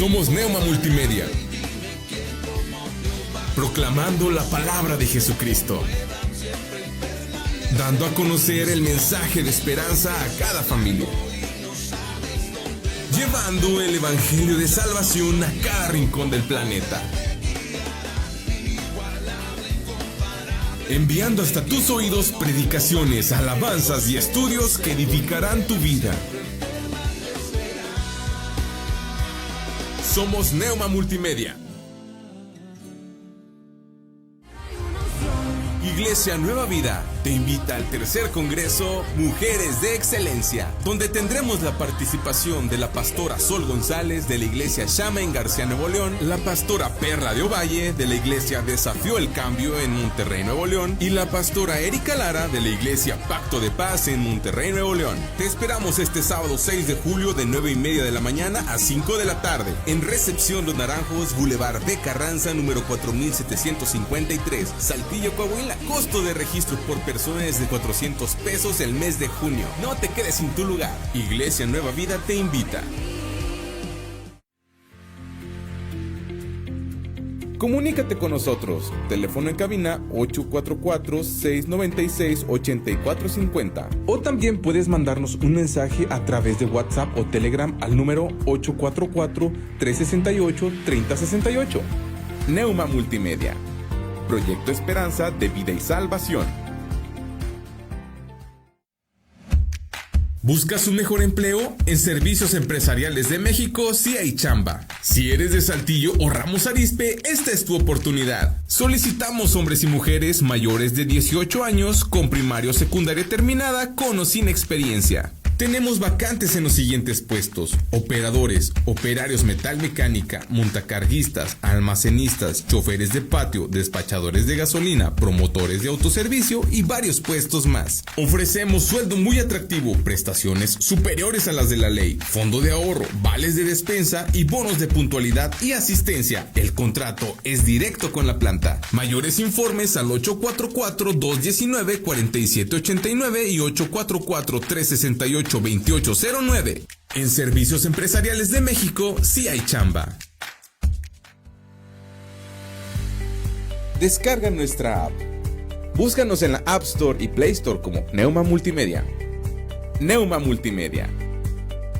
Somos Neuma Multimedia, proclamando la palabra de Jesucristo, dando a conocer el mensaje de esperanza a cada familia, llevando el evangelio de salvación a cada rincón del planeta, enviando hasta tus oídos predicaciones, alabanzas y estudios que edificarán tu vida. Somos Neuma Multimedia. Iglesia Nueva Vida te invita al tercer congreso Mujeres de Excelencia, donde tendremos la participación de la pastora Sol González de la iglesia Shama en García, Nuevo León, la pastora Perla de Ovalle de la iglesia Desafió el Cambio en Monterrey, Nuevo León, y la pastora Erika Lara de la iglesia Pacto de Paz en Monterrey, Nuevo León. Te esperamos este sábado 6 de julio de 9:30 de la mañana a 5 de la tarde en Recepción Los Naranjos, Boulevard de Carranza, número 4753, Saltillo, Coahuila. Costo de registro por persona es de $400 el mes de junio. No te quedes sin tu lugar. Iglesia Nueva Vida te invita. Comunícate con nosotros. Teléfono en cabina 844-696-8450. O también puedes mandarnos un mensaje a través de WhatsApp o Telegram al número 844-368-3068. Neuma Multimedia. Proyecto Esperanza de Vida y Salvación. ¿Buscas un mejor empleo? En Servicios Empresariales de México sí hay chamba. Si eres de Saltillo o Ramos Arizpe, esta es tu oportunidad. Solicitamos hombres y mujeres mayores de 18 años con primaria o secundaria terminada con o sin experiencia. Tenemos vacantes en los siguientes puestos: operadores, operarios metalmecánica, montacarguistas, almacenistas, choferes de patio, despachadores de gasolina, promotores de autoservicio y varios puestos más. Ofrecemos sueldo muy atractivo, prestaciones superiores a las de la ley, fondo de ahorro, vales de despensa y bonos de puntualidad y asistencia. El contrato es directo con la planta. Mayores informes al 844-219-4789 y 844-368-2809. En Servicios Empresariales de México sí hay chamba. Descarga nuestra app. Búscanos en la App Store y Play Store como Neuma Multimedia. Neuma Multimedia.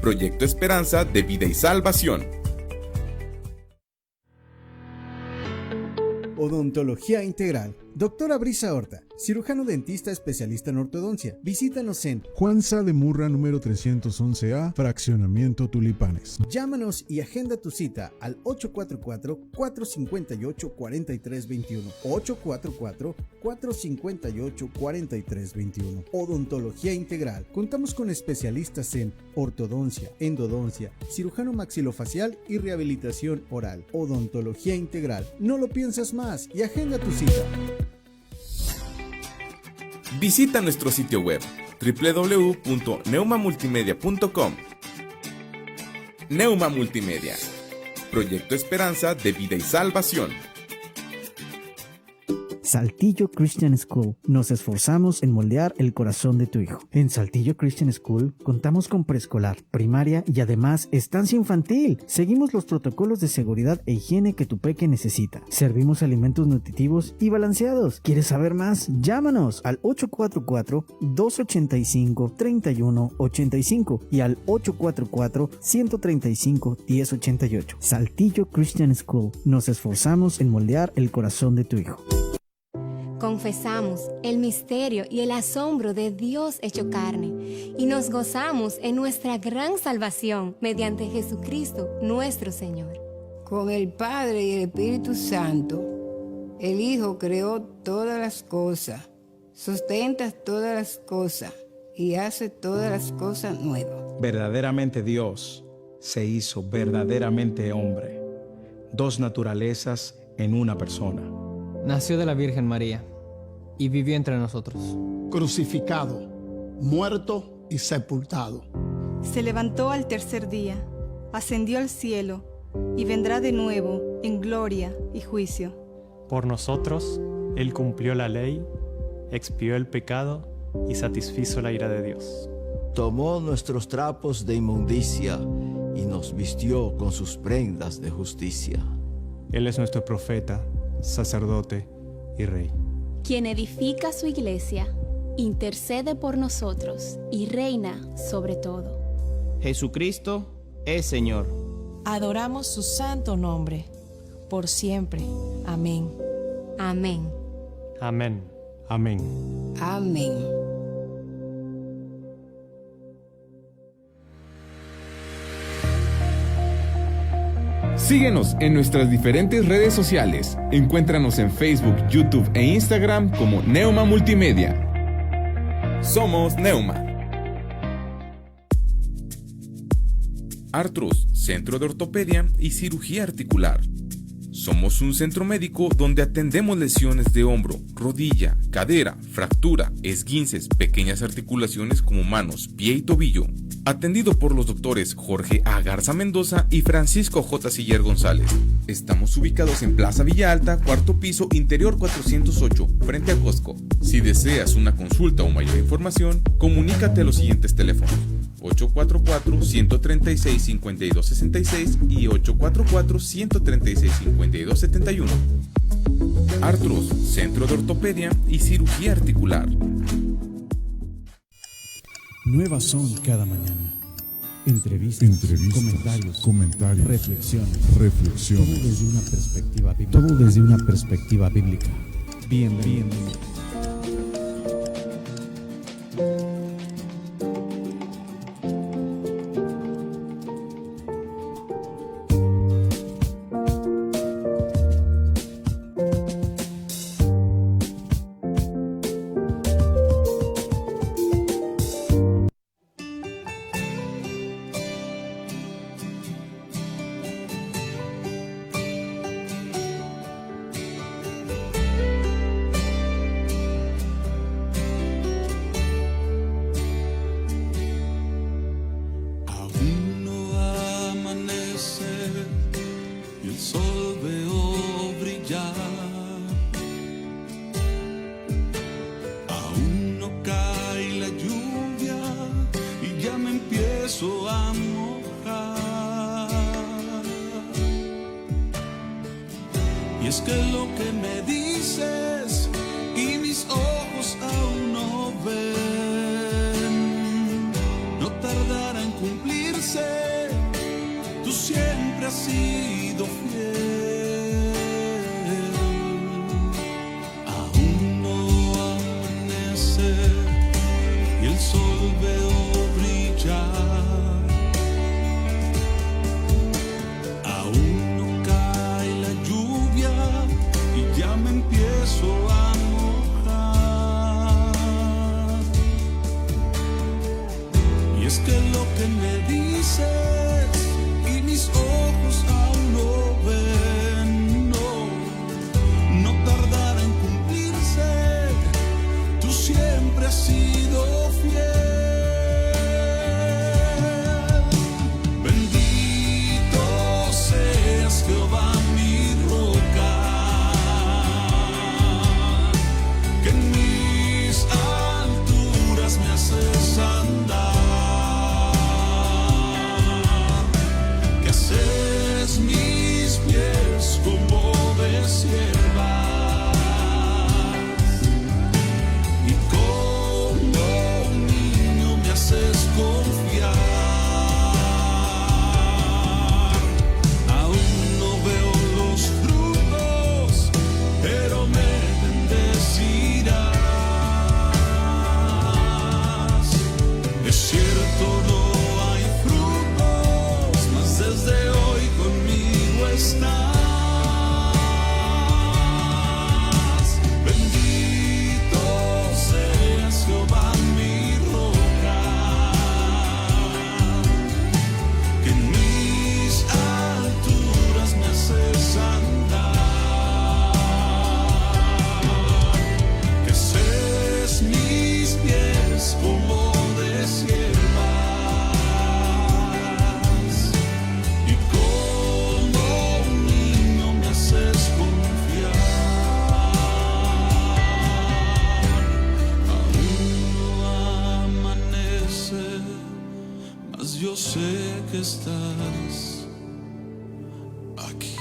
Proyecto Esperanza de Vida y Salvación. Odontología Integral. Doctora Brisa Horta, cirujano dentista especialista en ortodoncia. Visítanos en Juan Sá de Murra, número 311A, Fraccionamiento Tulipanes. Llámanos y agenda tu cita al 844-458-4321. 844-458-4321. Odontología Integral. Contamos con especialistas en ortodoncia, endodoncia, cirujano maxilofacial y rehabilitación oral. Odontología Integral. No lo piensas más y agenda tu cita. Visita nuestro sitio web www.neumamultimedia.com. Neuma Multimedia. Proyecto Esperanza de Vida y Salvación. Saltillo Christian School. Nos esforzamos en moldear el corazón de tu hijo. En Saltillo Christian School contamos con preescolar, primaria y además estancia infantil. Seguimos los protocolos de seguridad e higiene que tu peque necesita. Servimos alimentos nutritivos y balanceados. ¿Quieres saber más? Llámanos al 844-285-3185 y al 844-135-1088. Saltillo Christian School. Nos esforzamos en moldear el corazón de tu hijo. Confesamos el misterio y el asombro de Dios hecho carne y nos gozamos en nuestra gran salvación mediante Jesucristo nuestro Señor. Con el Padre y el Espíritu Santo, el Hijo creó todas las cosas, sustenta todas las cosas y hace todas las cosas nuevas. Verdaderamente Dios se hizo verdaderamente hombre, dos naturalezas en una persona. Nació de la Virgen María y vivió entre nosotros. Crucificado, muerto y sepultado. Se levantó al tercer día, ascendió al cielo y vendrá de nuevo en gloria y juicio. Por nosotros, Él cumplió la ley, expió el pecado y satisfizo la ira de Dios. Tomó nuestros trapos de inmundicia y nos vistió con sus prendas de justicia. Él es nuestro profeta, sacerdote y rey. Quien edifica su iglesia, intercede por nosotros y reina sobre todo. Jesucristo es Señor. Adoramos su santo nombre, por siempre. Amén. Amén. Amén. Amén. Amén. Síguenos en nuestras diferentes redes sociales. Encuéntranos en Facebook, YouTube e Instagram como Neuma Multimedia. Somos Neuma. Artros, Centro de Ortopedia y Cirugía Articular. Somos un centro médico donde atendemos lesiones de hombro, rodilla, cadera, fractura, esguinces, pequeñas articulaciones como manos, pie y tobillo. Atendido por los doctores Jorge A. Garza Mendoza y Francisco J. Siller González. Estamos ubicados en Plaza Villa Alta, cuarto piso, interior 408, frente a Costco. Si deseas una consulta o mayor información, comunícate a los siguientes teléfonos: 844-136-5266 y 844-136-5271. Artros, Centro de Ortopedia y Cirugía Articular. Nuevas son cada mañana. Entrevistas, comentarios, reflexiones. Todo desde una perspectiva bíblica. Bienvenido. estás aquí.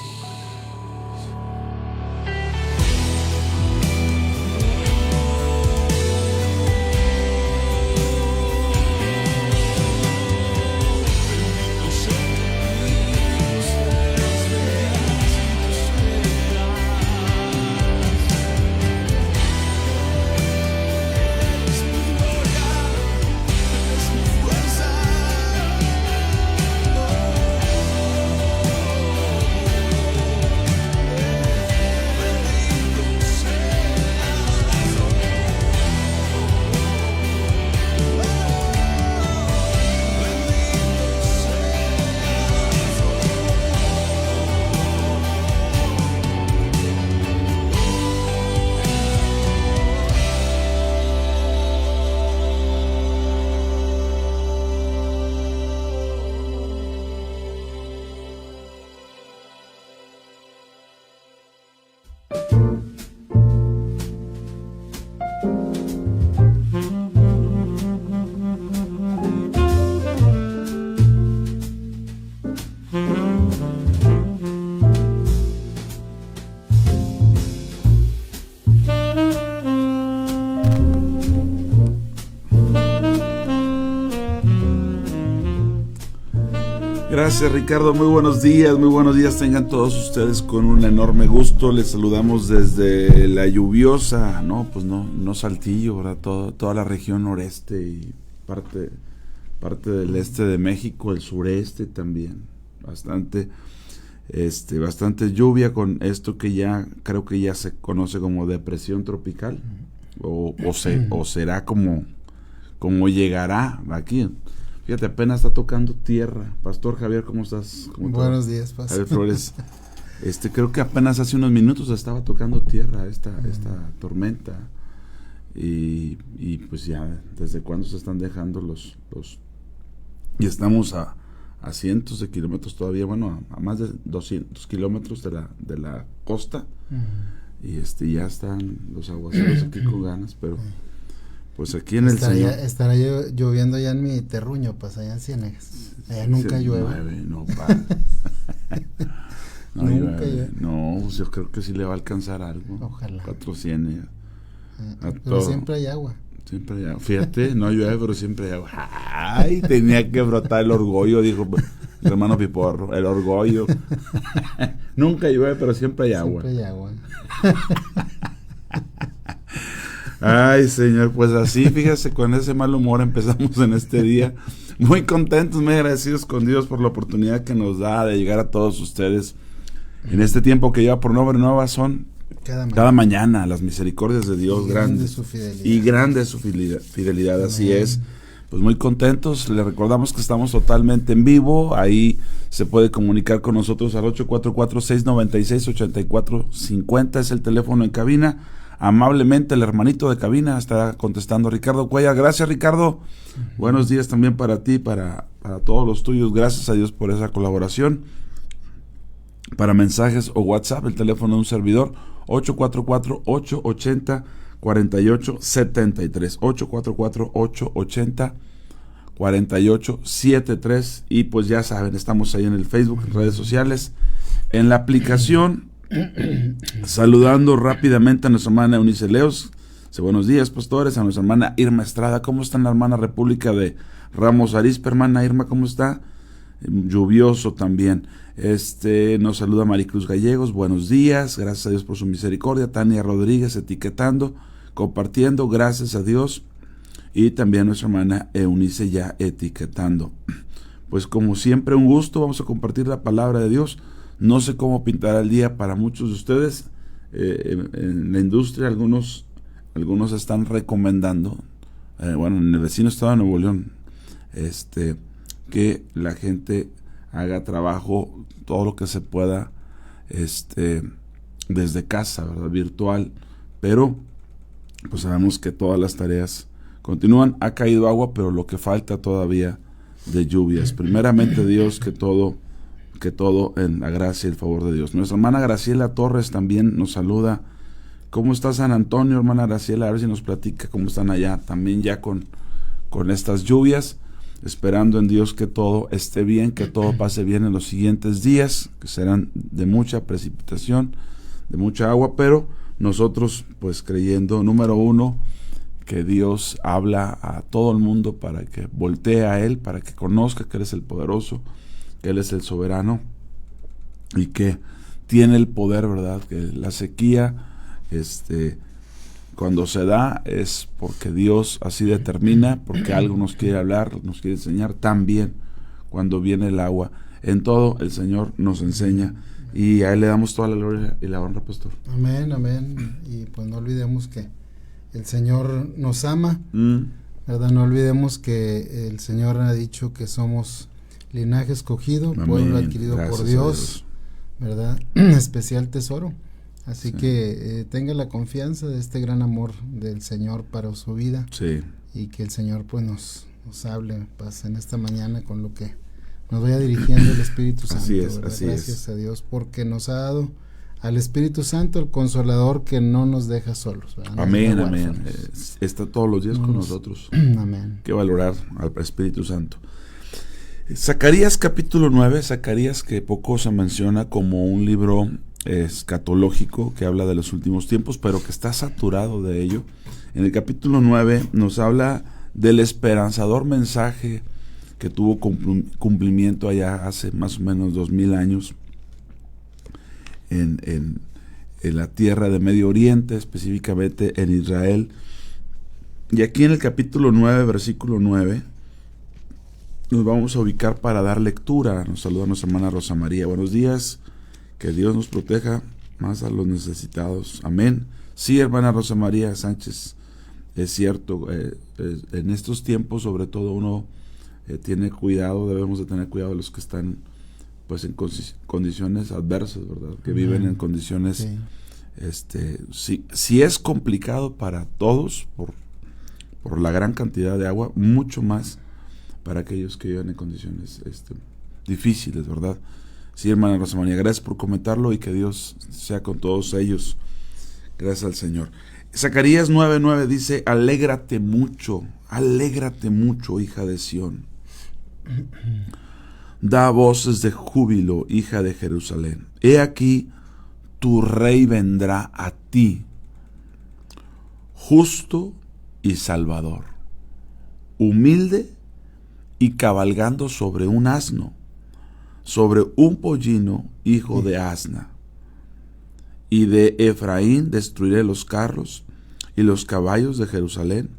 Gracias, Ricardo, muy buenos días tengan todos ustedes con un enorme gusto. Les saludamos desde la lluviosa, no Saltillo, ¿verdad? Toda la región noreste y parte del este de México, el sureste también, bastante lluvia con esto que ya creo que ya se conoce como depresión tropical, o será como llegará aquí. Fíjate, apenas está tocando tierra. Pastor Javier, ¿cómo estás? Buenos días, Pastor. Javier Flores. Creo que apenas hace unos minutos estaba tocando tierra esta tormenta. Y pues ya, ¿desde cuándo se están dejando los y estamos a cientos de kilómetros todavía, a más de 200 kilómetros de la costa. Y ya están los aguaceros aquí con ganas, pero pues aquí en estará lloviendo ya en mi terruño, pues allá en Ciénegas. Allá nunca llueve. Nunca llueve. No, pues yo creo que sí le va a alcanzar algo. Ojalá. 4 Ciénegas. Pero siempre hay agua. Siempre hay agua. Fíjate, no llueve, pero siempre hay agua. Ay, tenía que brotar el orgullo, dijo el hermano Piporro. El orgullo. Nunca llueve, pero siempre hay agua. Siempre hay agua. Ay, Señor, pues así, fíjese, con ese mal humor empezamos en este día, muy contentos, muy agradecidos con Dios por la oportunidad que nos da de llegar a todos ustedes en este tiempo que lleva por nombre nueva son cada mañana las misericordias de Dios grandes y grande su fidelidad, así es. Pues muy contentos, le recordamos que estamos totalmente en vivo, ahí se puede comunicar con nosotros al 844-696-8450, es el teléfono en cabina. Amablemente el hermanito de cabina estará contestando, Ricardo Cuellar. Gracias, Ricardo. Buenos días también para ti, para todos los tuyos. Gracias a Dios por esa colaboración. Para mensajes o WhatsApp, el teléfono de un servidor, 844-880-4873. 844-880-4873. Y pues ya saben, estamos ahí en el Facebook, en redes sociales, en la aplicación. Saludando rápidamente a nuestra hermana Eunice Leos. Buenos días, pastores. A nuestra hermana Irma Estrada. ¿Cómo está la hermana República de Ramos Arizpe? Hermana Irma, ¿cómo está? Lluvioso también. Nos saluda Maricruz Gallegos. Buenos días. Gracias a Dios por su misericordia. Tania Rodríguez etiquetando, compartiendo. Gracias a Dios. Y también nuestra hermana Eunice ya etiquetando. Pues como siempre, un gusto. Vamos a compartir la palabra de Dios. No sé cómo pintará el día para muchos de ustedes. En la industria algunos están recomendando, en el vecino estado de Nuevo León, que la gente haga trabajo, todo lo que se pueda, desde casa, ¿verdad? Virtual, pero pues sabemos que todas las tareas continúan. Ha caído agua, pero lo que falta todavía de lluvias. Primeramente Dios, que todo en la gracia y el favor de Dios. Nuestra hermana Graciela Torres también nos saluda. ¿Cómo está San Antonio, hermana Graciela? A ver si nos platica cómo están allá, también ya con estas lluvias. esperando en Dios que todo esté bien, que todo pase bien en los siguientes días, que serán de mucha precipitación, de mucha agua, pero nosotros pues creyendo, número uno, que Dios habla a todo el mundo para que voltee a Él, para que conozca que Él es el poderoso, que Él es el soberano y que tiene el poder, ¿verdad? Que la sequía, cuando se da es porque Dios así determina, porque algo nos quiere hablar, nos quiere enseñar. También cuando viene el agua, en todo el Señor nos enseña y a Él le damos toda la gloria y la honra, pastor. Amén, amén. Y pues no olvidemos que el Señor nos ama, ¿verdad? No olvidemos que el Señor ha dicho que somos linaje escogido, amén, pueblo adquirido por Dios, ¿verdad? Especial tesoro. Así que tenga la confianza de este gran amor del Señor para su vida. Sí. Y que el Señor pues nos hable pues, en esta mañana con lo que nos vaya dirigiendo el Espíritu Santo. Así es, así gracias a Dios porque nos ha dado al Espíritu Santo, el Consolador que no nos deja solos. Amén, amén. Está todos los días con nosotros. Amén. Que valorar al Espíritu Santo. Zacarías capítulo 9, Zacarías que poco se menciona como un libro escatológico que habla de los últimos tiempos, pero que está saturado de ello. En el capítulo 9 nos habla del esperanzador mensaje que tuvo cumplimiento allá hace más o menos 2000 años en la tierra de Medio Oriente, específicamente en Israel. Y aquí en el capítulo 9, versículo 9, nos vamos a ubicar para dar lectura. Nos saluda nuestra hermana Rosa María. Buenos días, que Dios nos proteja más a los necesitados. Amén. Sí, hermana Rosa María Sánchez, es cierto, en estos tiempos sobre todo uno tiene cuidado, debemos de tener cuidado de los que están pues en condiciones adversas, ¿verdad? Que viven en condiciones, si es complicado para todos por la gran cantidad de agua, mucho más para aquellos que viven en condiciones difíciles, ¿verdad? Sí, hermana Rosa María, gracias por comentarlo y que Dios sea con todos ellos. Gracias al Señor. Zacarías 9:9 dice, alégrate mucho, hija de Sión. Da voces de júbilo, hija de Jerusalén. He aquí, tu rey vendrá a ti, justo y salvador, humilde y cabalgando sobre un asno, sobre un pollino, hijo de asna. Y de Efraín destruiré los carros y los caballos de Jerusalén,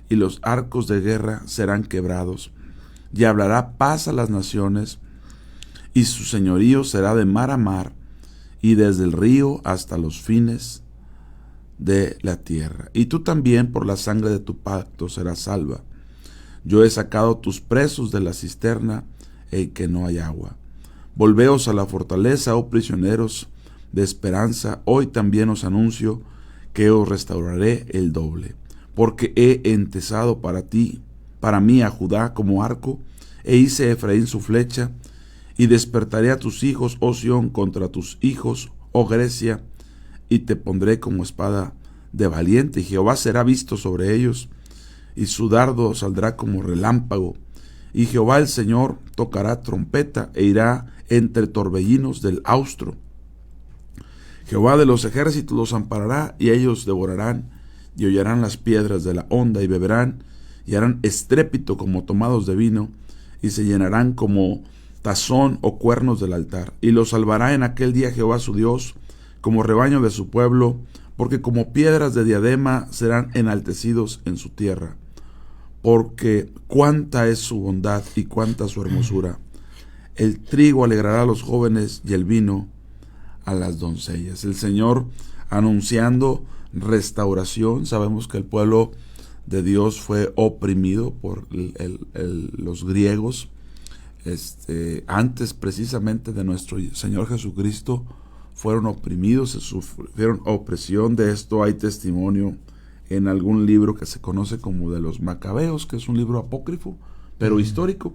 y los arcos de guerra serán quebrados, y hablará paz a las naciones, y su señorío será de mar a mar, y desde el río hasta los fines de la tierra. Y tú también por la sangre de tu pacto serás salva. Yo he sacado tus presos de la cisterna, en que no hay agua. Volveos a la fortaleza, oh prisioneros de esperanza. Hoy también os anuncio que os restauraré el doble, porque he entesado para mí a Judá como arco, e hice a Efraín su flecha, y despertaré a tus hijos, oh Sión, contra tus hijos, oh Grecia, y te pondré como espada de valiente, y Jehová será visto sobre ellos, y su dardo saldrá como relámpago, y Jehová el Señor tocará trompeta, e irá entre torbellinos del austro. Jehová de los ejércitos los amparará, y ellos devorarán, y hollarán las piedras de la honda, y beberán, y harán estrépito como tomados de vino, y se llenarán como tazón o cuernos del altar. Y los salvará en aquel día Jehová su Dios, como rebaño de su pueblo, porque como piedras de diadema serán enaltecidos en su tierra. Porque cuánta es su bondad y cuánta su hermosura. El trigo alegrará a los jóvenes y el vino a las doncellas. El Señor anunciando restauración. Sabemos que el pueblo de Dios fue oprimido por los griegos. Antes precisamente de nuestro Señor Jesucristo fueron oprimidos, se sufrieron opresión. De esto hay testimonio en algún libro que se conoce como de los Macabeos, que es un libro apócrifo, pero histórico.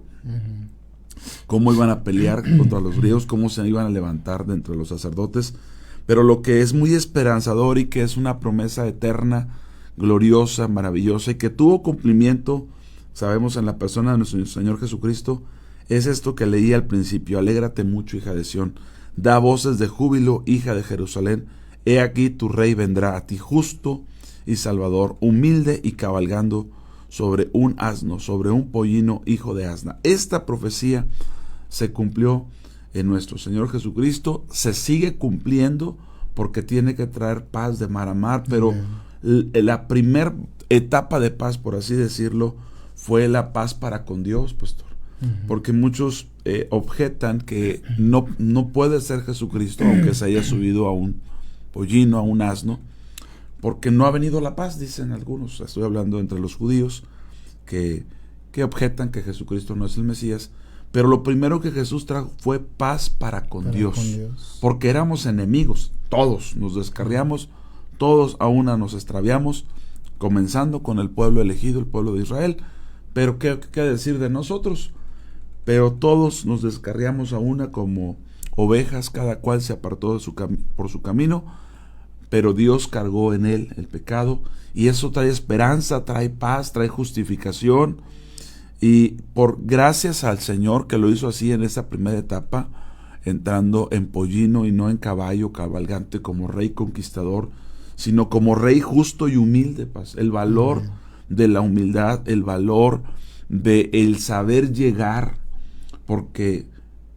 Cómo iban a pelear contra los griegos, cómo se iban a levantar de entre los sacerdotes. Pero lo que es muy esperanzador y que es una promesa eterna, gloriosa, maravillosa, y que tuvo cumplimiento sabemos en la persona de nuestro Señor Jesucristo, es esto que leí al principio: alégrate mucho, hija de Sión, da voces de júbilo, hija de Jerusalén, he aquí tu rey vendrá a ti, justo y salvador, humilde y cabalgando sobre un asno, sobre un pollino, hijo de asna. Esta profecía se cumplió en nuestro Señor Jesucristo, se sigue cumpliendo porque tiene que traer paz de mar a mar, pero la primera etapa de paz, por así decirlo, fue la paz para con Dios, pastor. Porque muchos objetan que no puede ser Jesucristo, aunque se haya subido a un pollino, a un asno, porque no ha venido la paz, dicen algunos. Estoy hablando entre los judíos que objetan que Jesucristo no es el Mesías. Pero lo primero que Jesús trajo fue paz para con Dios, porque éramos enemigos, todos nos descarriamos, todos a una nos extraviamos, comenzando con el pueblo elegido, el pueblo de Israel. Pero ¿qué decir de nosotros? Pero todos nos descarriamos a una como ovejas, cada cual se apartó por su camino, pero Dios cargó en él el pecado, y eso trae esperanza, trae paz, trae justificación. Y por gracias al Señor que lo hizo así en esa primera etapa, entrando en pollino y no en caballo cabalgante como rey conquistador, sino como rey justo y humilde, paz. El valor de la humildad, el valor de el saber llegar, porque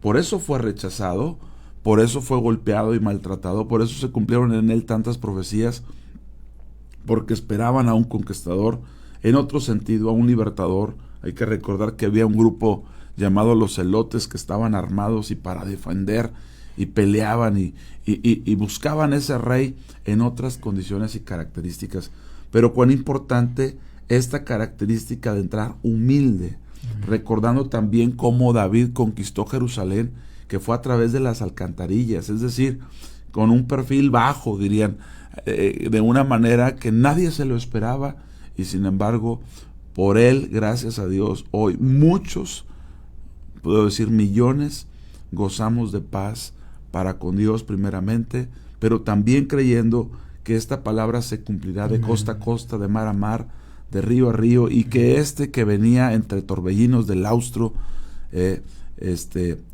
por eso fue rechazado, por eso fue golpeado y maltratado, por eso se cumplieron en él tantas profecías, porque esperaban a un conquistador, en otro sentido a un libertador. Hay que recordar que había un grupo llamado los celotes que estaban armados y para defender y peleaban y buscaban ese rey en otras condiciones y características. Pero cuán importante esta característica de entrar humilde, recordando también cómo David conquistó Jerusalén, que fue a través de las alcantarillas, es decir, con un perfil bajo, dirían, de una manera que nadie se lo esperaba, y sin embargo, por él, gracias a Dios, hoy muchos, puedo decir millones, gozamos de paz para con Dios primeramente, pero también creyendo que esta palabra se cumplirá de costa a costa, de mar a mar, de río a río, y que que venía entre torbellinos del austro,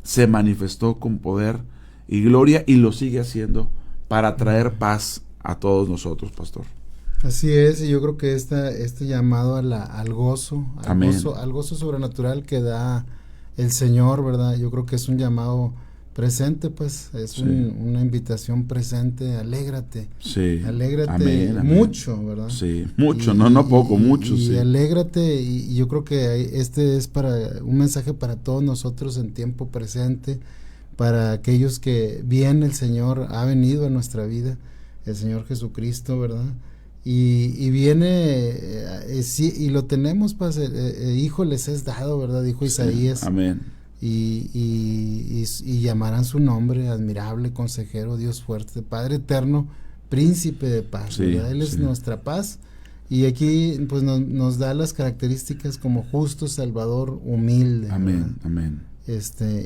se manifestó con poder y gloria, y lo sigue haciendo para traer paz a todos nosotros, pastor. Así es, y yo creo que este llamado al gozo, al gozo sobrenatural que da el Señor, ¿verdad? Yo creo que es un llamado presente, pues, es una invitación presente. Alégrate, alégrate mucho, ¿verdad? Sí, mucho, no poco, mucho, y alégrate, y yo creo que este es un mensaje para todos nosotros en tiempo presente, para aquellos que bien el Señor ha venido a nuestra vida, el Señor Jesucristo, ¿verdad? Y viene, y lo tenemos, pues, hijo les es dado, ¿verdad? Dijo Isaías. Amén. Y llamarán su nombre, admirable, consejero, Dios fuerte, Padre eterno, príncipe de paz, ¿verdad? Él es nuestra paz, y aquí pues nos da las características como justo, salvador, humilde. Amén, ¿verdad? Amén.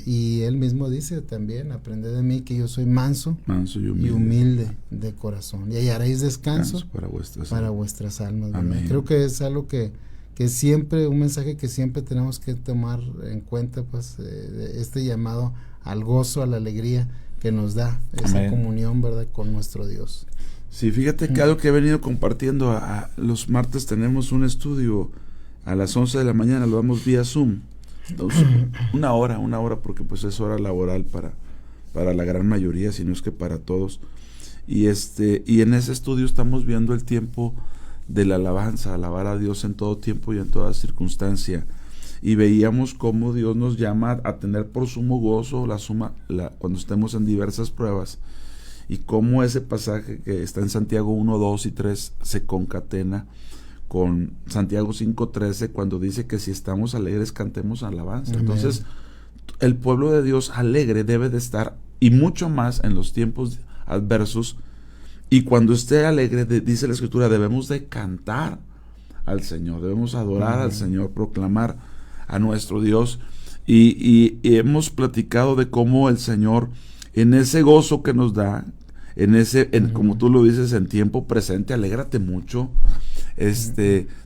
Y él mismo dice también: aprended de mí que yo soy manso y humilde de corazón, y hallaréis descanso para vuestras almas. Creo que es algo que siempre, un mensaje que siempre tenemos que tomar en cuenta, pues, este llamado al gozo, a la alegría que nos da esa comunión, ¿verdad?, con nuestro Dios. Sí, fíjate que algo que he venido compartiendo, los martes tenemos un estudio a las 11 de la mañana, lo damos vía Zoom. Entonces, una hora, porque pues es hora laboral para la gran mayoría, si no es que para todos. Y en ese estudio estamos viendo el tiempo de la alabanza, alabar a Dios en todo tiempo y en toda circunstancia. Y veíamos cómo Dios nos llama a tener por sumo gozo cuando estemos en diversas pruebas, y cómo ese pasaje que está en Santiago 1, 2 y 3 se concatena con Santiago 5:13, cuando dice que si estamos alegres cantemos alabanza. Amén. Entonces el pueblo de Dios alegre debe de estar, y mucho más en los tiempos adversos, y cuando esté alegre, dice la Escritura, debemos de cantar al Señor, debemos adorar al Señor, proclamar a nuestro Dios, y hemos platicado de cómo el Señor, en ese gozo que nos da, como tú lo dices, en tiempo presente, alégrate mucho.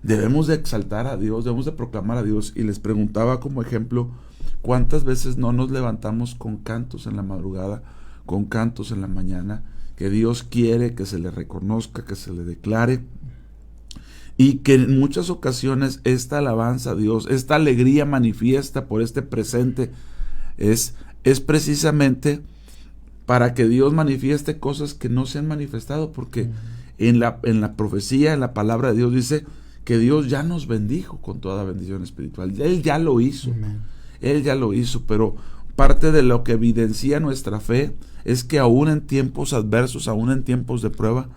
Debemos de exaltar a Dios, debemos de proclamar a Dios. Y les preguntaba como ejemplo, ¿cuántas veces no nos levantamos con cantos en la madrugada, con cantos en la mañana, que Dios quiere que se le reconozca, que se le declare? Y que en muchas ocasiones esta alabanza a Dios, esta alegría manifiesta por este presente, es precisamente para que Dios manifieste cosas que no se han manifestado, porque en la profecía, en la palabra de Dios dice que Dios ya nos bendijo con toda bendición espiritual. Él ya lo hizo. Él ya lo hizo, pero parte de lo que evidencia nuestra fe es que aún en tiempos adversos, aún en tiempos de prueba,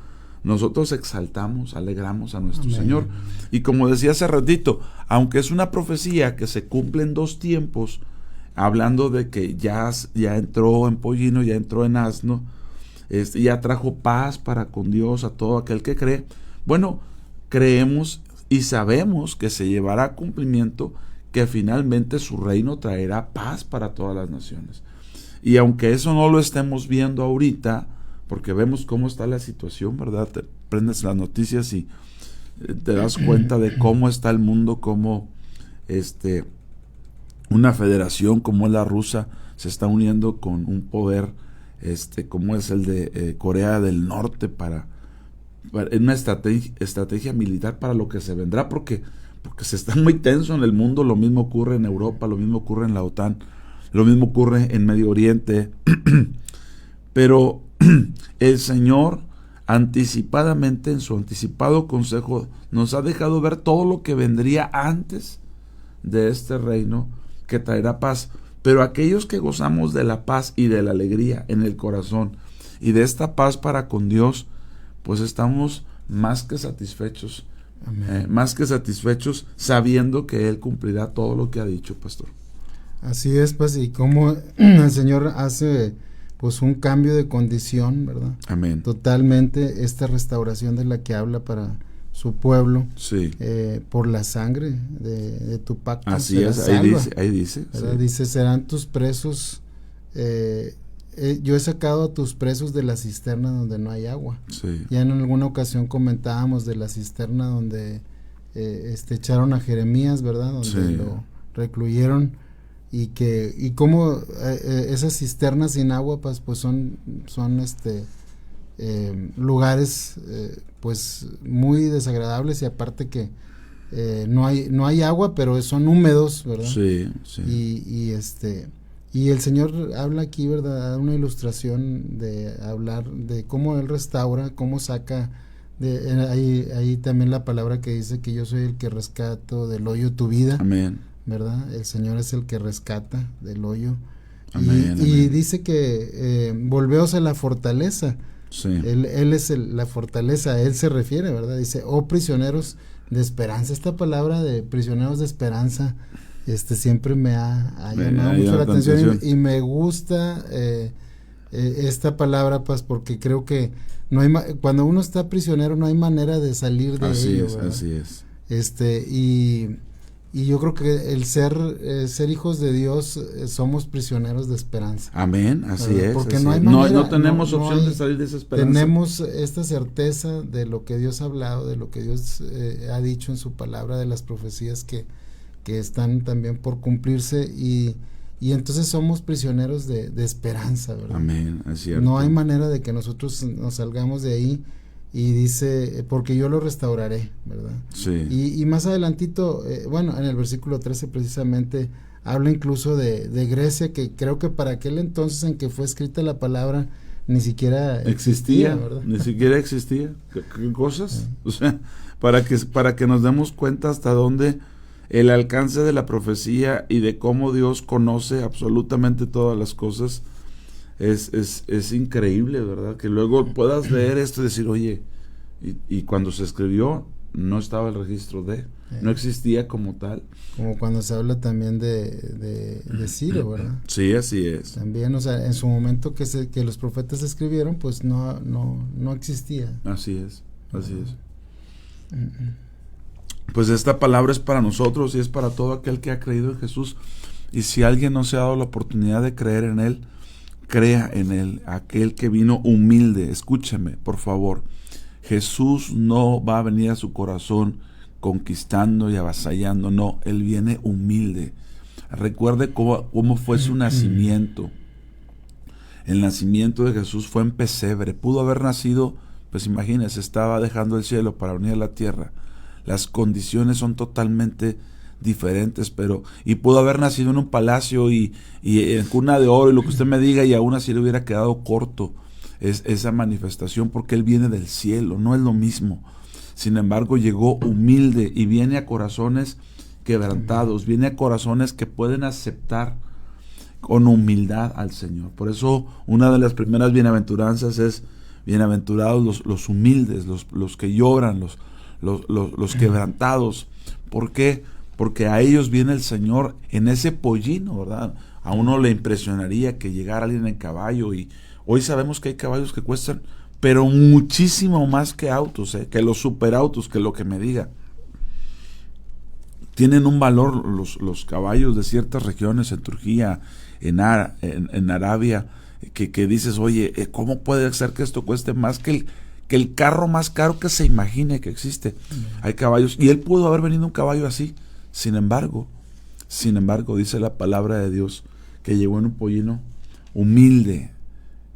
nosotros exaltamos, alegramos a nuestro Señor. Y como decía hace ratito, aunque es una profecía que se cumple en 2 tiempos, hablando de que ya entró en pollino, ya entró en asno, ya trajo paz para con Dios a todo aquel que cree. Bueno, creemos y sabemos que se llevará a cumplimiento, que finalmente su reino traerá paz para todas las naciones. Y aunque eso no lo estemos viendo ahorita, porque vemos cómo está la situación, ¿verdad? Te prendes las noticias y te das cuenta de cómo está el mundo, cómo una federación como es la rusa se está uniendo con un poder como es el de Corea del Norte para una estrategia militar para lo que se vendrá, porque se está muy tenso en el mundo. Lo mismo ocurre en Europa, lo mismo ocurre en la OTAN, lo mismo ocurre en Medio Oriente. Pero el Señor anticipadamente, en su anticipado consejo, nos ha dejado ver todo lo que vendría antes de este reino, que traerá paz. Pero aquellos que gozamos de la paz y de la alegría en el corazón y de esta paz para con Dios, pues estamos más que satisfechos, más que satisfechos, sabiendo que Él cumplirá todo lo que ha dicho, pastor. Así es, pues, y como el Señor hace pues un cambio de condición, ¿verdad? Amén. Totalmente, esta restauración de la que habla para su pueblo, sí. Por la sangre de tu pacto. Así es, ahí dice. Sí. Dice, serán tus presos, yo he sacado a tus presos de la cisterna donde no hay agua. Sí. Ya en alguna ocasión comentábamos de la cisterna donde echaron a Jeremías, ¿verdad? Donde sí. lo recluyeron, y cómo esas cisternas sin agua pues son lugares pues muy desagradables, y aparte que no hay agua, pero son húmedos, ¿verdad? Sí, sí. Y el Señor habla aquí, ¿verdad? Da una ilustración de hablar de cómo Él restaura, cómo saca ahí también la palabra que dice que yo soy el que rescato del hoyo tu vida. Amén. ¿Verdad? El Señor es el que rescata del hoyo. Amén, y dice que volveos a la fortaleza. Sí. Él es la fortaleza, a Él se refiere, ¿verdad? Dice, oh prisioneros de esperanza. Esta palabra de prisioneros de esperanza siempre me ha llamado mucho la atención, y me gusta esta palabra, pues, porque creo que no hay cuando uno está prisionero no hay manera de salir de ello. Así es. Y yo creo que el ser hijos de Dios, somos prisioneros de esperanza. Amén, así es. Porque así no hay manera, no tenemos opción de salir de esa esperanza. Tenemos esta certeza de lo que Dios ha hablado, de lo que Dios ha dicho en su palabra, de las profecías que están también por cumplirse, y entonces somos prisioneros de esperanza, ¿verdad? Amén, es cierto. No hay manera de que nosotros nos salgamos de ahí. Y dice, porque yo lo restauraré, ¿verdad? Sí. Y más adelantito, en el versículo 13 precisamente, habla incluso de Grecia, que creo que para aquel entonces en que fue escrita la palabra, ni siquiera existía, ¿verdad? Ni siquiera existía. ¿Qué cosas? O sea, para que nos demos cuenta hasta dónde el alcance de la profecía y de cómo Dios conoce absolutamente todas las cosas. Es increíble, ¿verdad? Que luego puedas leer esto y decir, oye, y cuando se escribió no estaba el registro no existía como tal. Como cuando se habla también de Ciro, ¿verdad? Sí, así es. También, o sea, en su momento que los profetas escribieron, pues no existía. Así es. Pues esta palabra es para nosotros y es para todo aquel que ha creído en Jesús. Y si alguien no se ha dado la oportunidad de creer en Él, crea en Él, aquel que vino humilde. Escúchame, por favor. Jesús no va a venir a su corazón conquistando y avasallando, no, Él viene humilde. Recuerde cómo fue su nacimiento. El nacimiento de Jesús fue en pesebre. Pudo haber nacido, pues imagínense, estaba dejando el cielo para venir a la tierra. Las condiciones son totalmente diferentes, y pudo haber nacido en un palacio y en cuna de oro y lo que usted me diga, y aún así le hubiera quedado corto esa manifestación, porque Él viene del cielo, no es lo mismo. Sin embargo, llegó humilde y viene a corazones quebrantados, viene a corazones que pueden aceptar con humildad al Señor. Por eso una de las primeras bienaventuranzas es: bienaventurados los humildes, los que lloran, los quebrantados. ¿Por qué? Porque a ellos viene el Señor en ese pollino, ¿verdad? A uno le impresionaría que llegara alguien en caballo, y hoy sabemos que hay caballos que cuestan, pero muchísimo más que autos, que los superautos, que lo que me diga. Tienen un valor los caballos de ciertas regiones, en Turquía, en Arabia, que dices, oye, ¿cómo puede ser que esto cueste más que el carro más caro que se imagine que existe? Hay caballos, y Él pudo haber venido un caballo así. Sin embargo, dice la palabra de Dios que llegó en un pollino humilde,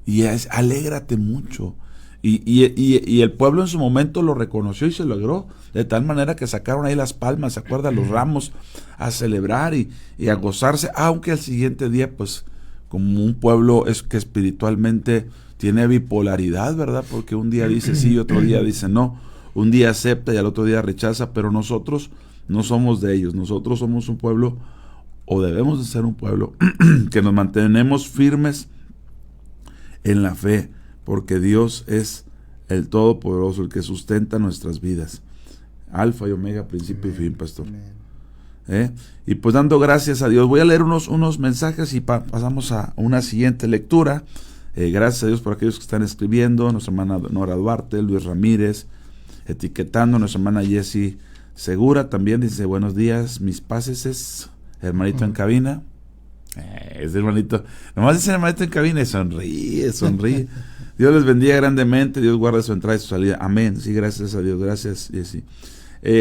y alégrate mucho. Y el pueblo en su momento lo reconoció y se logró, de tal manera que sacaron ahí las palmas, ¿se acuerdan? Los ramos, a celebrar y a gozarse, aunque al siguiente día, pues, como un pueblo es que espiritualmente tiene bipolaridad, ¿verdad? Porque un día dice sí y otro día dice no, un día acepta y al otro día rechaza, pero nosotros no somos de ellos. Nosotros somos un pueblo, o debemos de ser un pueblo, que nos mantenemos firmes en la fe, porque Dios es el Todopoderoso, el que sustenta nuestras vidas. Alfa y Omega, principio y fin, pastor. Y pues dando gracias a Dios, voy a leer unos mensajes y pasamos a una siguiente lectura. Gracias a Dios por aquellos que están escribiendo, nuestra hermana Nora Duarte, Luis Ramírez, etiquetando, nuestra hermana Jessie Segura también dice: buenos días, mis paces, hermanito en cabina. Ese hermanito, nomás dice hermanito en cabina y sonríe. Dios les bendiga grandemente, Dios guarde su entrada y su salida. Amén. Sí, gracias a Dios, gracias, Jessie.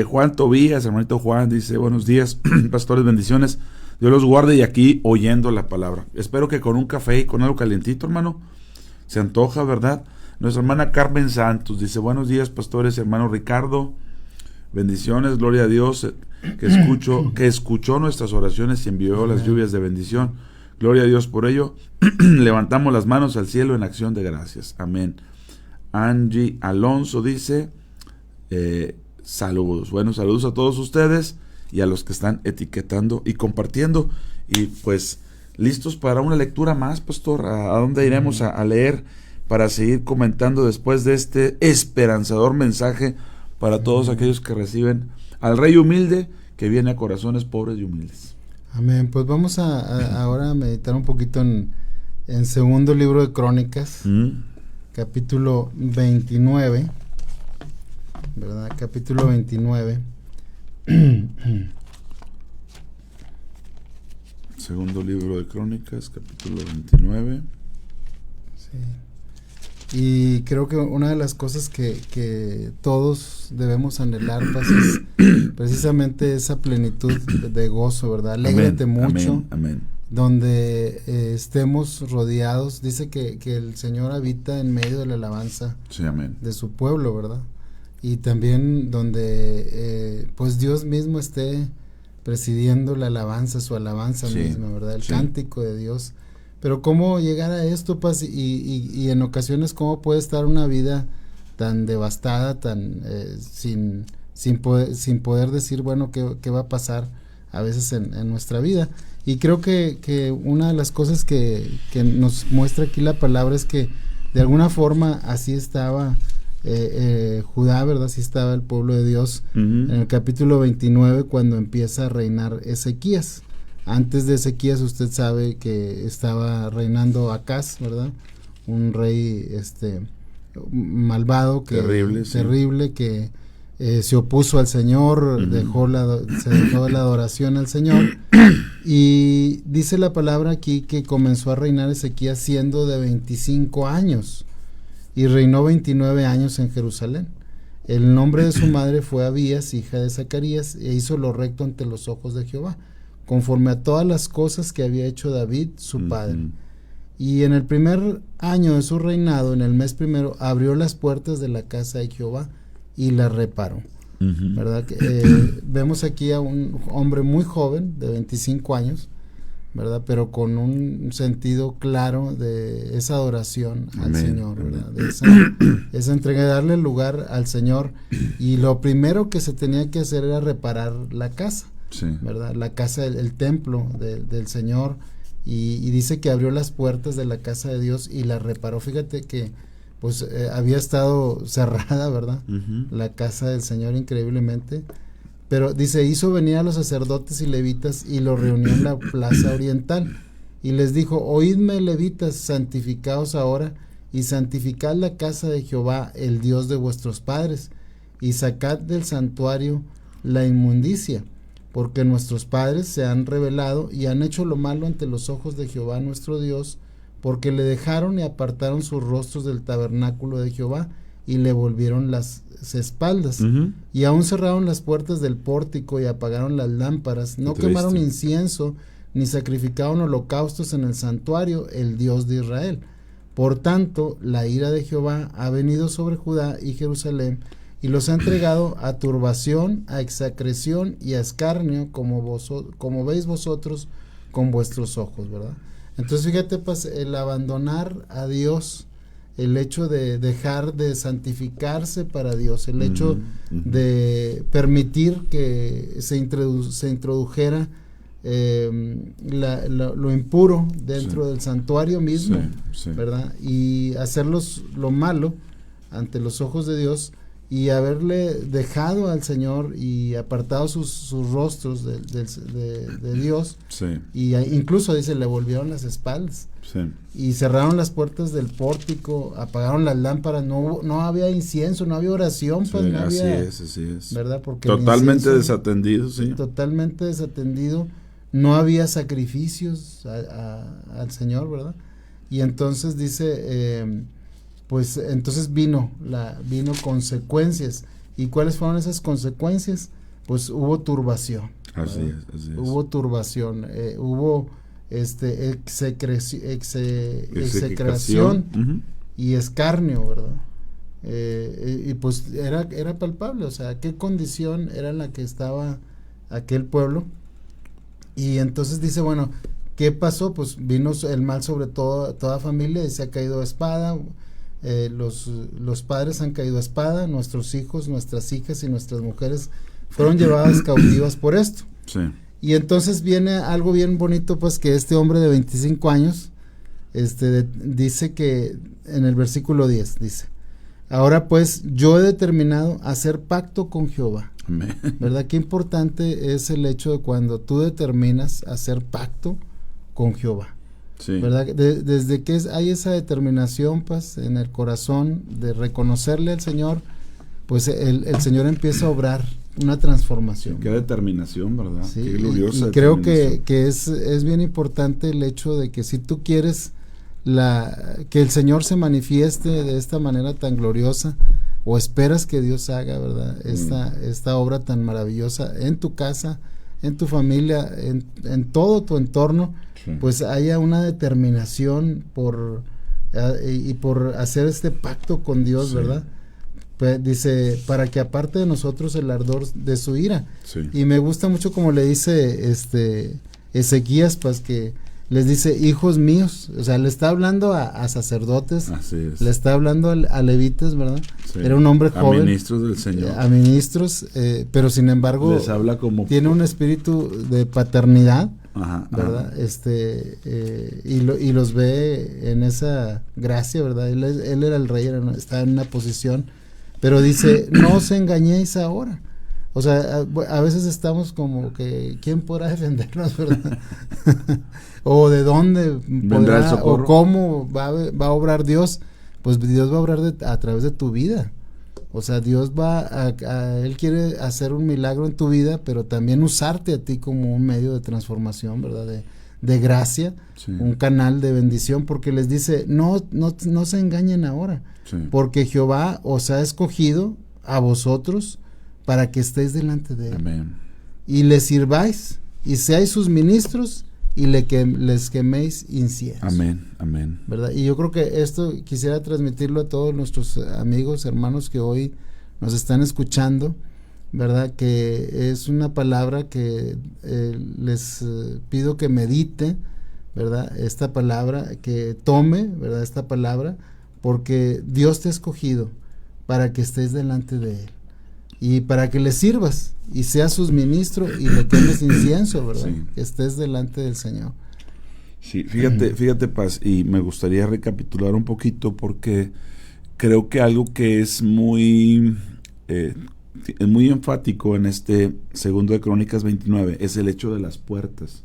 Juan Tobías, hermanito Juan, dice: buenos días, pastores, bendiciones. Dios los guarde, y aquí oyendo la palabra. Espero que con un café y con algo calientito, hermano. Se antoja, ¿verdad? Nuestra hermana Carmen Santos dice: buenos días, pastores, hermano Ricardo. Bendiciones, gloria a Dios, que escuchó nuestras oraciones y envió las lluvias de bendición. Gloria a Dios por ello. Levantamos las manos al cielo en acción de gracias. Amén. Angie Alonso dice: saludos. Bueno, saludos a todos ustedes y a los que están etiquetando y compartiendo. Y pues, listos para una lectura más, pastor. ¿A dónde iremos a leer para seguir comentando después de este esperanzador mensaje para todos aquellos que reciben al Rey humilde, que viene a corazones pobres y humildes? Amén. Pues vamos ahora a meditar un poquito en segundo libro de Crónicas, capítulo 29, ¿verdad? Capítulo 29. Segundo libro de Crónicas, capítulo 29. Sí. Y creo que una de las cosas que todos debemos anhelar, pues, es precisamente esa plenitud de gozo, ¿verdad? Alégrate mucho. Amén. Donde estemos rodeados. Dice que el Señor habita en medio de la alabanza, sí, amén, de su pueblo, ¿verdad? Y también donde pues Dios mismo esté presidiendo la alabanza, su alabanza, sí, misma, ¿verdad? El cántico de Dios. Pero cómo llegar a esto, pues, y en ocasiones cómo puede estar una vida tan devastada, tan sin poder decir, bueno, qué va a pasar a veces en nuestra vida. Y creo que una de las cosas que nos muestra aquí la palabra es que de alguna forma así estaba Judá, ¿verdad? Así estaba el pueblo de Dios en el capítulo 29, cuando empieza a reinar Ezequías. Antes de Ezequías, usted sabe que estaba reinando Acaz, ¿verdad? Un rey malvado, terrible, que se opuso al Señor, se dejó la adoración al Señor, Y dice la palabra aquí que comenzó a reinar Ezequías siendo de 25 años y reinó 29 años en Jerusalén. El nombre de su madre fue Abías, hija de Zacarías, e hizo lo recto ante los ojos de Jehová, conforme a todas las cosas que había hecho David, su padre. Y en el primer año de su reinado, en el mes primero, abrió las puertas de la casa de Jehová y la reparó. ¿Verdad? Vemos aquí a un hombre muy joven, de 25 años, ¿verdad? Pero con un sentido claro de esa adoración al Señor, ¿verdad? De esa entrega, de darle lugar al Señor. Y lo primero que se tenía que hacer era reparar la casa, ¿verdad? La casa, el templo del Señor. Y dice que abrió las puertas de la casa de Dios y la reparó. Fíjate que pues había estado cerrada, ¿verdad? La casa del Señor, increíblemente. Pero dice, hizo venir a los sacerdotes y levitas y los reunió en la plaza oriental. Y les dijo, oídme, levitas, santificaos ahora y santificad la casa de Jehová, el Dios de vuestros padres, y sacad del santuario la inmundicia, porque nuestros padres se han rebelado y han hecho lo malo ante los ojos de Jehová nuestro Dios, porque le dejaron y apartaron sus rostros del tabernáculo de Jehová y le volvieron las espaldas, y aún cerraron las puertas del pórtico y apagaron las lámparas, no quemaron incienso ni sacrificaron holocaustos en el santuario, el Dios de Israel. Por tanto, la ira de Jehová ha venido sobre Judá y Jerusalén y los ha entregado a turbación, a execración y a escarnio, como veis vosotros con vuestros ojos, ¿verdad? Entonces fíjate, pues, el abandonar a Dios, el hecho de dejar de santificarse para Dios, el hecho de permitir que se introdujera lo impuro dentro del santuario mismo, ¿verdad? Y hacerlos lo malo ante los ojos de Dios, y haberle dejado al Señor y apartado sus rostros de Dios, y incluso dice, le volvieron las espaldas, y cerraron las puertas del pórtico, apagaron las lámparas, no había incienso, no había oración, pues no había, así es. ¿verdad? Porque totalmente desatendido, totalmente desatendido, no había sacrificios al Señor, ¿verdad? Y entonces dice, pues entonces vino consecuencias. ¿Y cuáles fueron esas consecuencias? Pues hubo turbación. Así es. Hubo turbación, hubo execración y escarnio, ¿verdad? Y pues era palpable, o sea, qué condición era la que estaba aquel pueblo. Y entonces dice, bueno, ¿qué pasó? Pues vino el mal sobre toda familia, y se ha caído a espada. Los padres han caído a espada, nuestros hijos, nuestras hijas y nuestras mujeres fueron llevadas cautivas por esto. Y entonces viene algo bien bonito, pues, que este hombre de 25 años dice que en el versículo 10 dice, ahora pues yo he determinado hacer pacto con Jehová. Amén. ¿Verdad? Qué importante es el hecho de cuando tú determinas hacer pacto con Jehová. ¿Verdad? Desde que hay esa determinación, pues, en el corazón de reconocerle al Señor, pues el Señor empieza a obrar una transformación. Qué determinación, ¿verdad? Qué gloriosa. Y creo que es bien importante el hecho de que si tú quieres que el Señor se manifieste de esta manera tan gloriosa, o esperas que Dios haga, ¿verdad? Esta obra tan maravillosa en tu casa, en tu familia, en todo tu entorno, pues haya una determinación por hacer este pacto con Dios, ¿verdad? Pues dice, para que aparte de nosotros el ardor de su ira. Y me gusta mucho como le dice Ezequías, pues, que les dice, hijos míos, o sea, le está hablando a sacerdotes, le está hablando a levitas, ¿verdad? Era un hombre joven. A ministros del Señor. A ministros, pero sin embargo, les habla como tiene un espíritu de paternidad, ¿verdad? Y los ve en esa gracia, ¿verdad? Él era el rey, estaba en una posición, pero dice, no os engañéis ahora. O sea, a veces estamos como que, ¿quién podrá defendernos, verdad? O de dónde podrá, o cómo va a obrar Dios. Pues Dios va a obrar a través de tu vida, O sea, Dios Él quiere hacer un milagro en tu vida, pero también usarte a ti como un medio de transformación, ¿verdad? De gracia, sí. Un canal de bendición, porque les dice, no se engañen ahora, sí. Porque Jehová os ha escogido a vosotros para que estéis delante de Él. Amén. Y le sirváis, y seáis sus ministros, y les queméis incienso. Amén, amén. ¿Verdad? Y yo creo que esto quisiera transmitirlo a todos nuestros amigos, hermanos que hoy nos están escuchando, ¿verdad? Que es una palabra que les pido que medite, ¿verdad? Esta palabra, que tome, ¿verdad? Esta palabra, porque Dios te ha escogido para que estés delante de Él y para que le sirvas y seas sus ministros y le quemes incienso, ¿verdad? Sí. Que estés delante del Señor. Sí, fíjate, Paz, y me gustaría recapitular un poquito porque creo que algo que es muy enfático en este segundo de Crónicas 29 es el hecho de las puertas.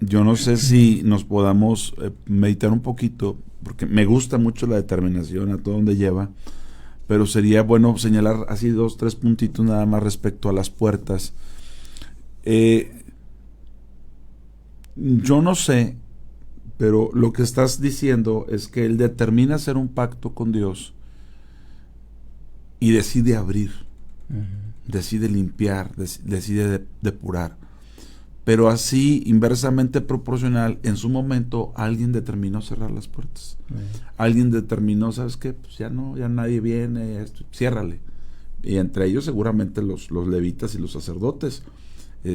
Yo no sé si nos podamos meditar un poquito, porque me gusta mucho la determinación a todo donde lleva, pero sería bueno señalar así 2, 3 puntitos nada más respecto a las puertas. Yo no sé, pero lo que estás diciendo es que él determina hacer un pacto con Dios y decide abrir, decide limpiar, decide depurar. Pero así, inversamente proporcional, en su momento alguien determinó cerrar las puertas. Alguien determinó, ¿sabes qué? Pues ya nadie viene, ciérrale. Y entre ellos seguramente los levitas y los sacerdotes.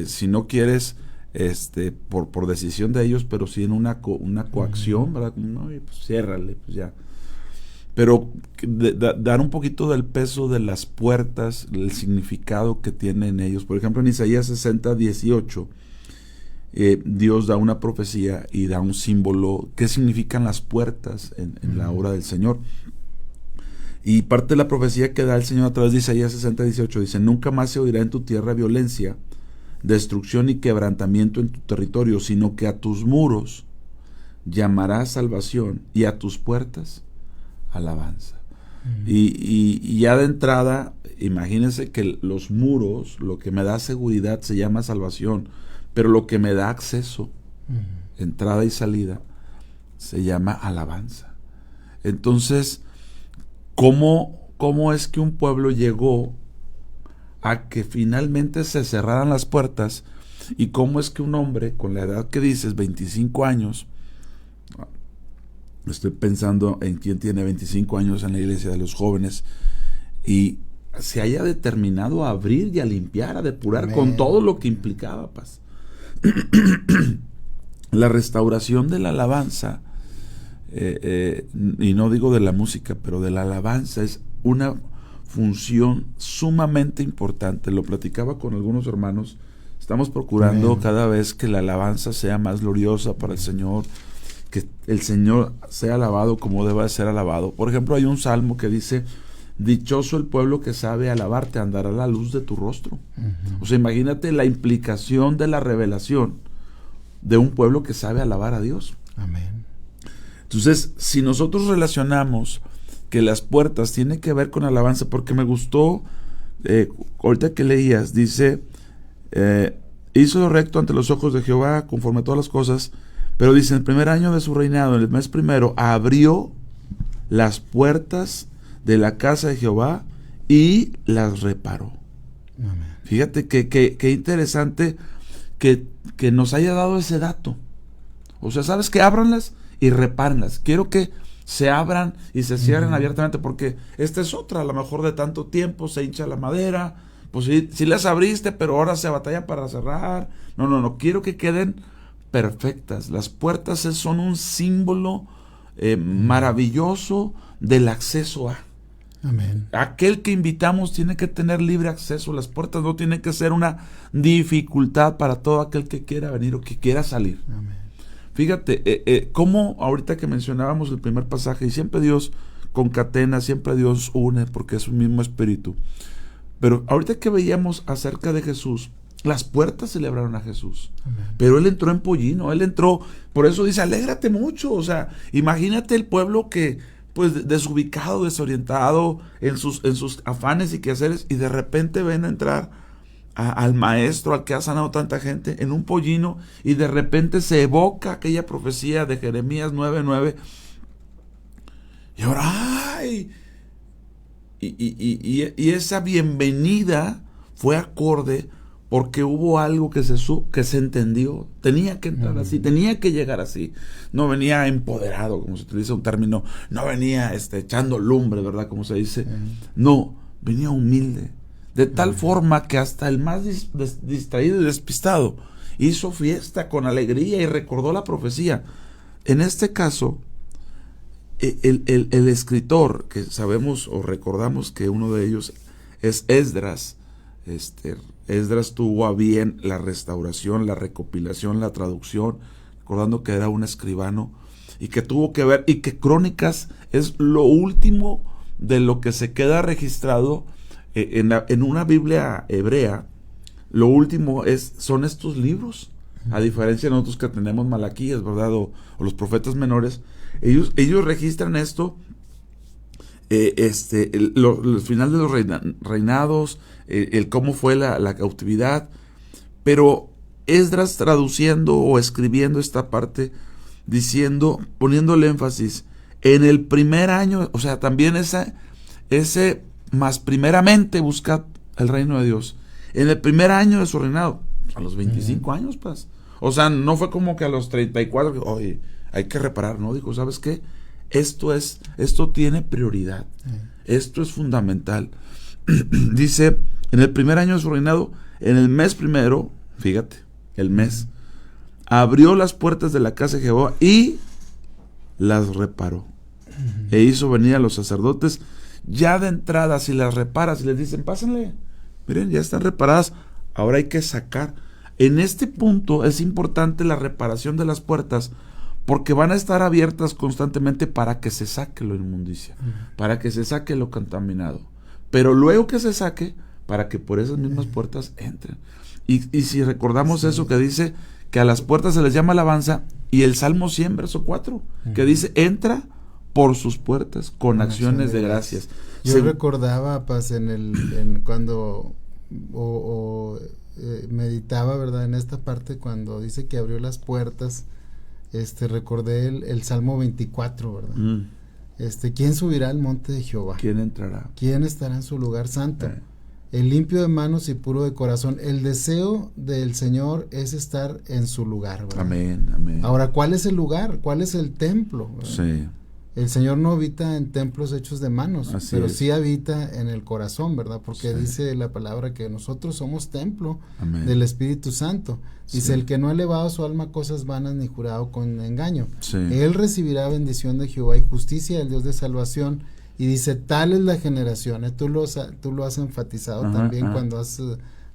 Si no quieres, por decisión de ellos, pero sí en una coacción, ¿verdad? No, pues ciérrale, pues ya. Pero dar un poquito del peso de las puertas, el significado que tienen ellos. Por ejemplo, en Isaías 60:18, Dios da una profecía y da un símbolo. ¿Qué significan las puertas en la obra del Señor? Y parte de la profecía que da el Señor a través de Isaías 60:18 dice: nunca más se oirá en tu tierra violencia, destrucción y quebrantamiento en tu territorio, sino que a tus muros llamarás salvación y a tus puertas alabanza. Y ya de entrada, imagínense que los muros, lo que me da seguridad se llama salvación, pero lo que me da acceso, entrada y salida, se llama alabanza. Entonces, ¿cómo es que un pueblo llegó a que finalmente se cerraran las puertas? ¿Y cómo es que un hombre con la edad que dices, 25 años, estoy pensando en quién tiene 25 años en la iglesia de los jóvenes, y se haya determinado a abrir y a limpiar, a depurar? Amén. Con todo lo que implicaba, Paz? La restauración de la alabanza, y no digo de la música, pero de la alabanza, es una función sumamente importante. Lo platicaba con algunos hermanos. Estamos procurando Amén. Cada vez que la alabanza sea más gloriosa para el Señor, que el Señor sea alabado como debe ser alabado. Por ejemplo, hay un salmo que dice: dichoso el pueblo que sabe alabarte, andará a la luz de tu rostro. O sea, imagínate la implicación de la revelación de un pueblo que sabe alabar a Dios. Amén. Entonces, si nosotros relacionamos que las puertas tienen que ver con alabanza, porque me gustó, ahorita que leías, dice, hizo lo recto ante los ojos de Jehová, conforme a todas las cosas, pero dice, en el primer año de su reinado, en el mes primero, abrió las puertas de la casa de Jehová y las reparó. Amén. Fíjate que interesante que nos haya dado ese dato. O sea, ¿sabes qué? Ábranlas y repárenlas. Quiero que se abran y se cierren abiertamente, porque esta es otra, a lo mejor de tanto tiempo se hincha la madera, pues sí las abriste, pero ahora se batalla para cerrar. No, quiero que queden perfectas. Las puertas son un símbolo maravilloso del acceso a. Amén. Aquel que invitamos tiene que tener libre acceso. Las puertas no tienen que ser una dificultad para todo aquel que quiera venir o que quiera salir. Amén. Fíjate, cómo ahorita que mencionábamos el primer pasaje, y siempre Dios concatena, siempre Dios une, porque es un mismo espíritu. Pero ahorita que veíamos acerca de Jesús, las puertas celebraron a Jesús. Amén. Pero Él entró en pollino, Él entró, por eso dice, alégrate mucho. O sea, imagínate el pueblo que pues desubicado, desorientado en sus afanes y quehaceres, y de repente ven a entrar al maestro, al que ha sanado tanta gente, en un pollino, y de repente se evoca aquella profecía de Jeremías 9:9, y ahora ¡ay! Y esa bienvenida fue acorde porque hubo algo que se entendió. Tenía que entrar así, tenía que llegar así. No venía empoderado, como se utiliza un término, no venía echando lumbre, ¿verdad? Como se dice. No, venía humilde. De tal forma que hasta el más distraído y despistado hizo fiesta con alegría y recordó la profecía. En este caso, el escritor, que sabemos o recordamos que uno de ellos es Esdras. Esdras tuvo a bien la restauración, la recopilación, la traducción, recordando que era un escribano y que tuvo que ver, y que Crónicas es lo último de lo que se queda registrado en una Biblia hebrea. Lo último son estos libros, a diferencia de nosotros que tenemos Malaquías, ¿verdad? O los profetas menores. Ellos registran esto, el final de los reinados, el cómo fue la cautividad, pero Esdras traduciendo o escribiendo esta parte, diciendo, poniéndole énfasis, en el primer año, o sea, también ese más primeramente buscad el reino de Dios, en el primer año de su reinado, a los 25 años, pues, o sea, no fue como que a los 34, oye, hay que reparar, ¿no? Dijo, ¿sabes qué? Esto tiene prioridad, esto es fundamental. Dice, en el primer año de su reinado, en el mes primero, fíjate, el mes, abrió las puertas de la casa de Jehová y las reparó. E hizo venir a los sacerdotes, ya de entrada, si las reparas, y les dicen, pásenle, miren, ya están reparadas, ahora hay que sacar. En este punto es importante la reparación de las puertas, porque van a estar abiertas constantemente para que se saque lo inmundicia, para que se saque lo contaminado, pero luego que se saque, para que por esas mismas puertas entren. Y si recordamos eso que dice que a las puertas se les llama alabanza, y el Salmo 100, verso 4, que dice, entra por sus puertas con acciones de gracias. Yo recordaba, cuando meditaba, ¿verdad? En esta parte, cuando dice que abrió las puertas, recordé el Salmo 24, ¿verdad? ¿Quién subirá al monte de Jehová? ¿Quién entrará? ¿Quién estará en su lugar santo? El limpio de manos y puro de corazón. El deseo del Señor es estar en su lugar, ¿verdad? Amén, amén. Ahora, ¿cuál es el lugar? ¿Cuál es el templo? ¿verdad? Sí. El Señor no habita en templos hechos de manos, pero sí habita en el corazón, ¿verdad? Porque dice la palabra que nosotros somos templo del Espíritu Santo. Dice, el que no ha elevado su alma a cosas vanas ni jurado con engaño. Él recibirá bendición de Jehová y justicia del Dios de salvación. Y dice, tal es la generación. Tú lo has enfatizado también cuando has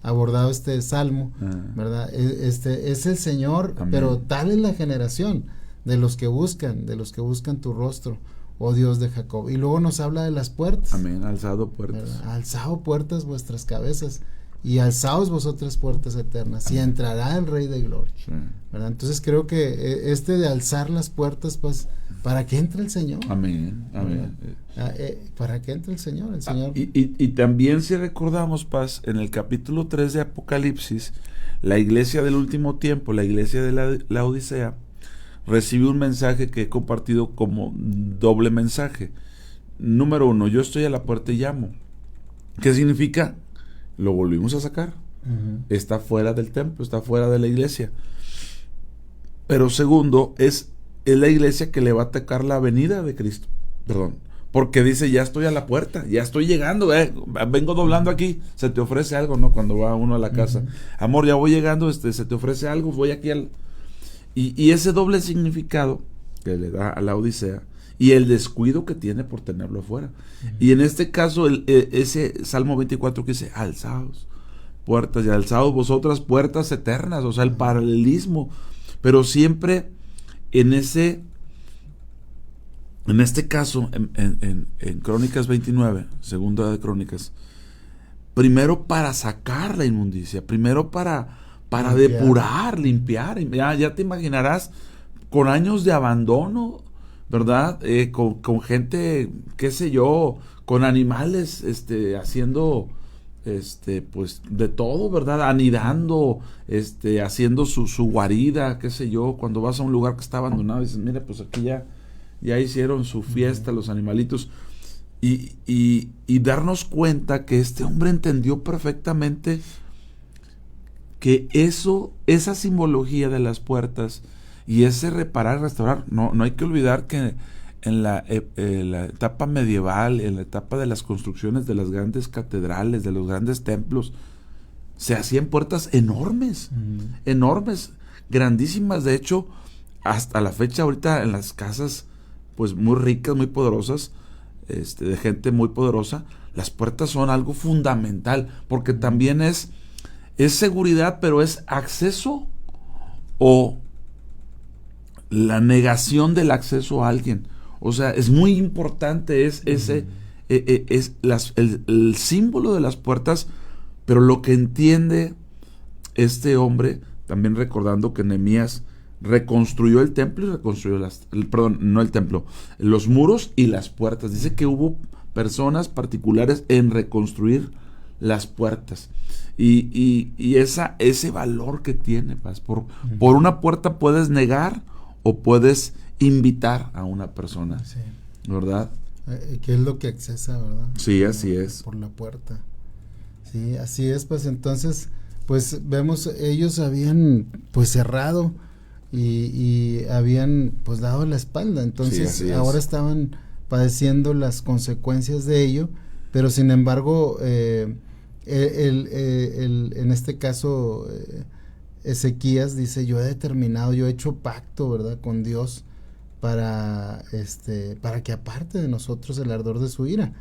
abordado este salmo, ¿verdad? Es el Señor, pero tal es la generación de los que buscan tu rostro, oh Dios de Jacob. Y luego nos habla de las puertas. Amén, alzado puertas. ¿verdad? Alzado puertas vuestras cabezas, y alzaos vosotras puertas eternas, Amén. Y entrará el Rey de Gloria. ¿verdad? Entonces creo que de alzar las puertas, pues, para que entre el Señor. Amén, amén. Para que entre el Señor. Y también, si recordamos, Paz, en el capítulo 3 de Apocalipsis, la iglesia del último tiempo, la iglesia de la Odisea, recibió un mensaje que he compartido como doble mensaje. Número 1, yo estoy a la puerta y llamo. ¿Qué significa? Lo volvimos a sacar. Está fuera del templo, está fuera de la iglesia. Pero segundo, es la iglesia que le va a atacar la venida de Cristo. Perdón. Porque dice, ya estoy a la puerta, ya estoy llegando, vengo doblando aquí, se te ofrece algo, ¿no? Cuando va uno a la casa. Amor, ya voy llegando, se te ofrece algo, voy aquí Y ese doble significado que le da a la Odisea y el descuido que tiene por tenerlo afuera. Y en este caso, ese Salmo 24 que dice, alzaos puertas y alzaos vosotras puertas eternas, o sea, el paralelismo, pero siempre en este caso, en Crónicas 29, segunda de Crónicas, primero para sacar la inmundicia, primero para depurar, limpiar. Ya te imaginarás, con años de abandono, ¿verdad? Con gente, qué sé yo, con animales, haciendo, pues, de todo, ¿verdad? Anidando, haciendo su guarida, qué sé yo. Cuando vas a un lugar que está abandonado, dices, mira, pues aquí ya hicieron su fiesta los animalitos. Y darnos cuenta que este hombre entendió perfectamente que esa simbología de las puertas y ese reparar, restaurar, no hay que olvidar que en la etapa medieval, en la etapa de las construcciones de las grandes catedrales, de los grandes templos, se hacían puertas enormes, grandísimas. De hecho, hasta la fecha ahorita en las casas pues muy ricas, muy poderosas, de gente muy poderosa, las puertas son algo fundamental, porque también es seguridad, pero es acceso o la negación del acceso a alguien. O sea, es muy importante el símbolo de las puertas, pero lo que entiende este hombre, también recordando que Nehemías reconstruyó el templo y reconstruyó los muros y las puertas. Dice que hubo personas particulares en reconstruir las puertas. Y ese valor que tiene, Paz. Por una puerta puedes negar o puedes invitar a una persona, sí, ¿verdad? Que es lo que accesa, ¿verdad? Sí, así es. Por la puerta. Sí, así es, pues entonces, pues vemos, ellos habían pues cerrado y habían pues dado la espalda, entonces sí, ahora estaban padeciendo las consecuencias de ello, pero sin embargo, en este caso, Ezequías dice, yo he hecho pacto, ¿verdad?, con Dios para que aparte de nosotros el ardor de su ira.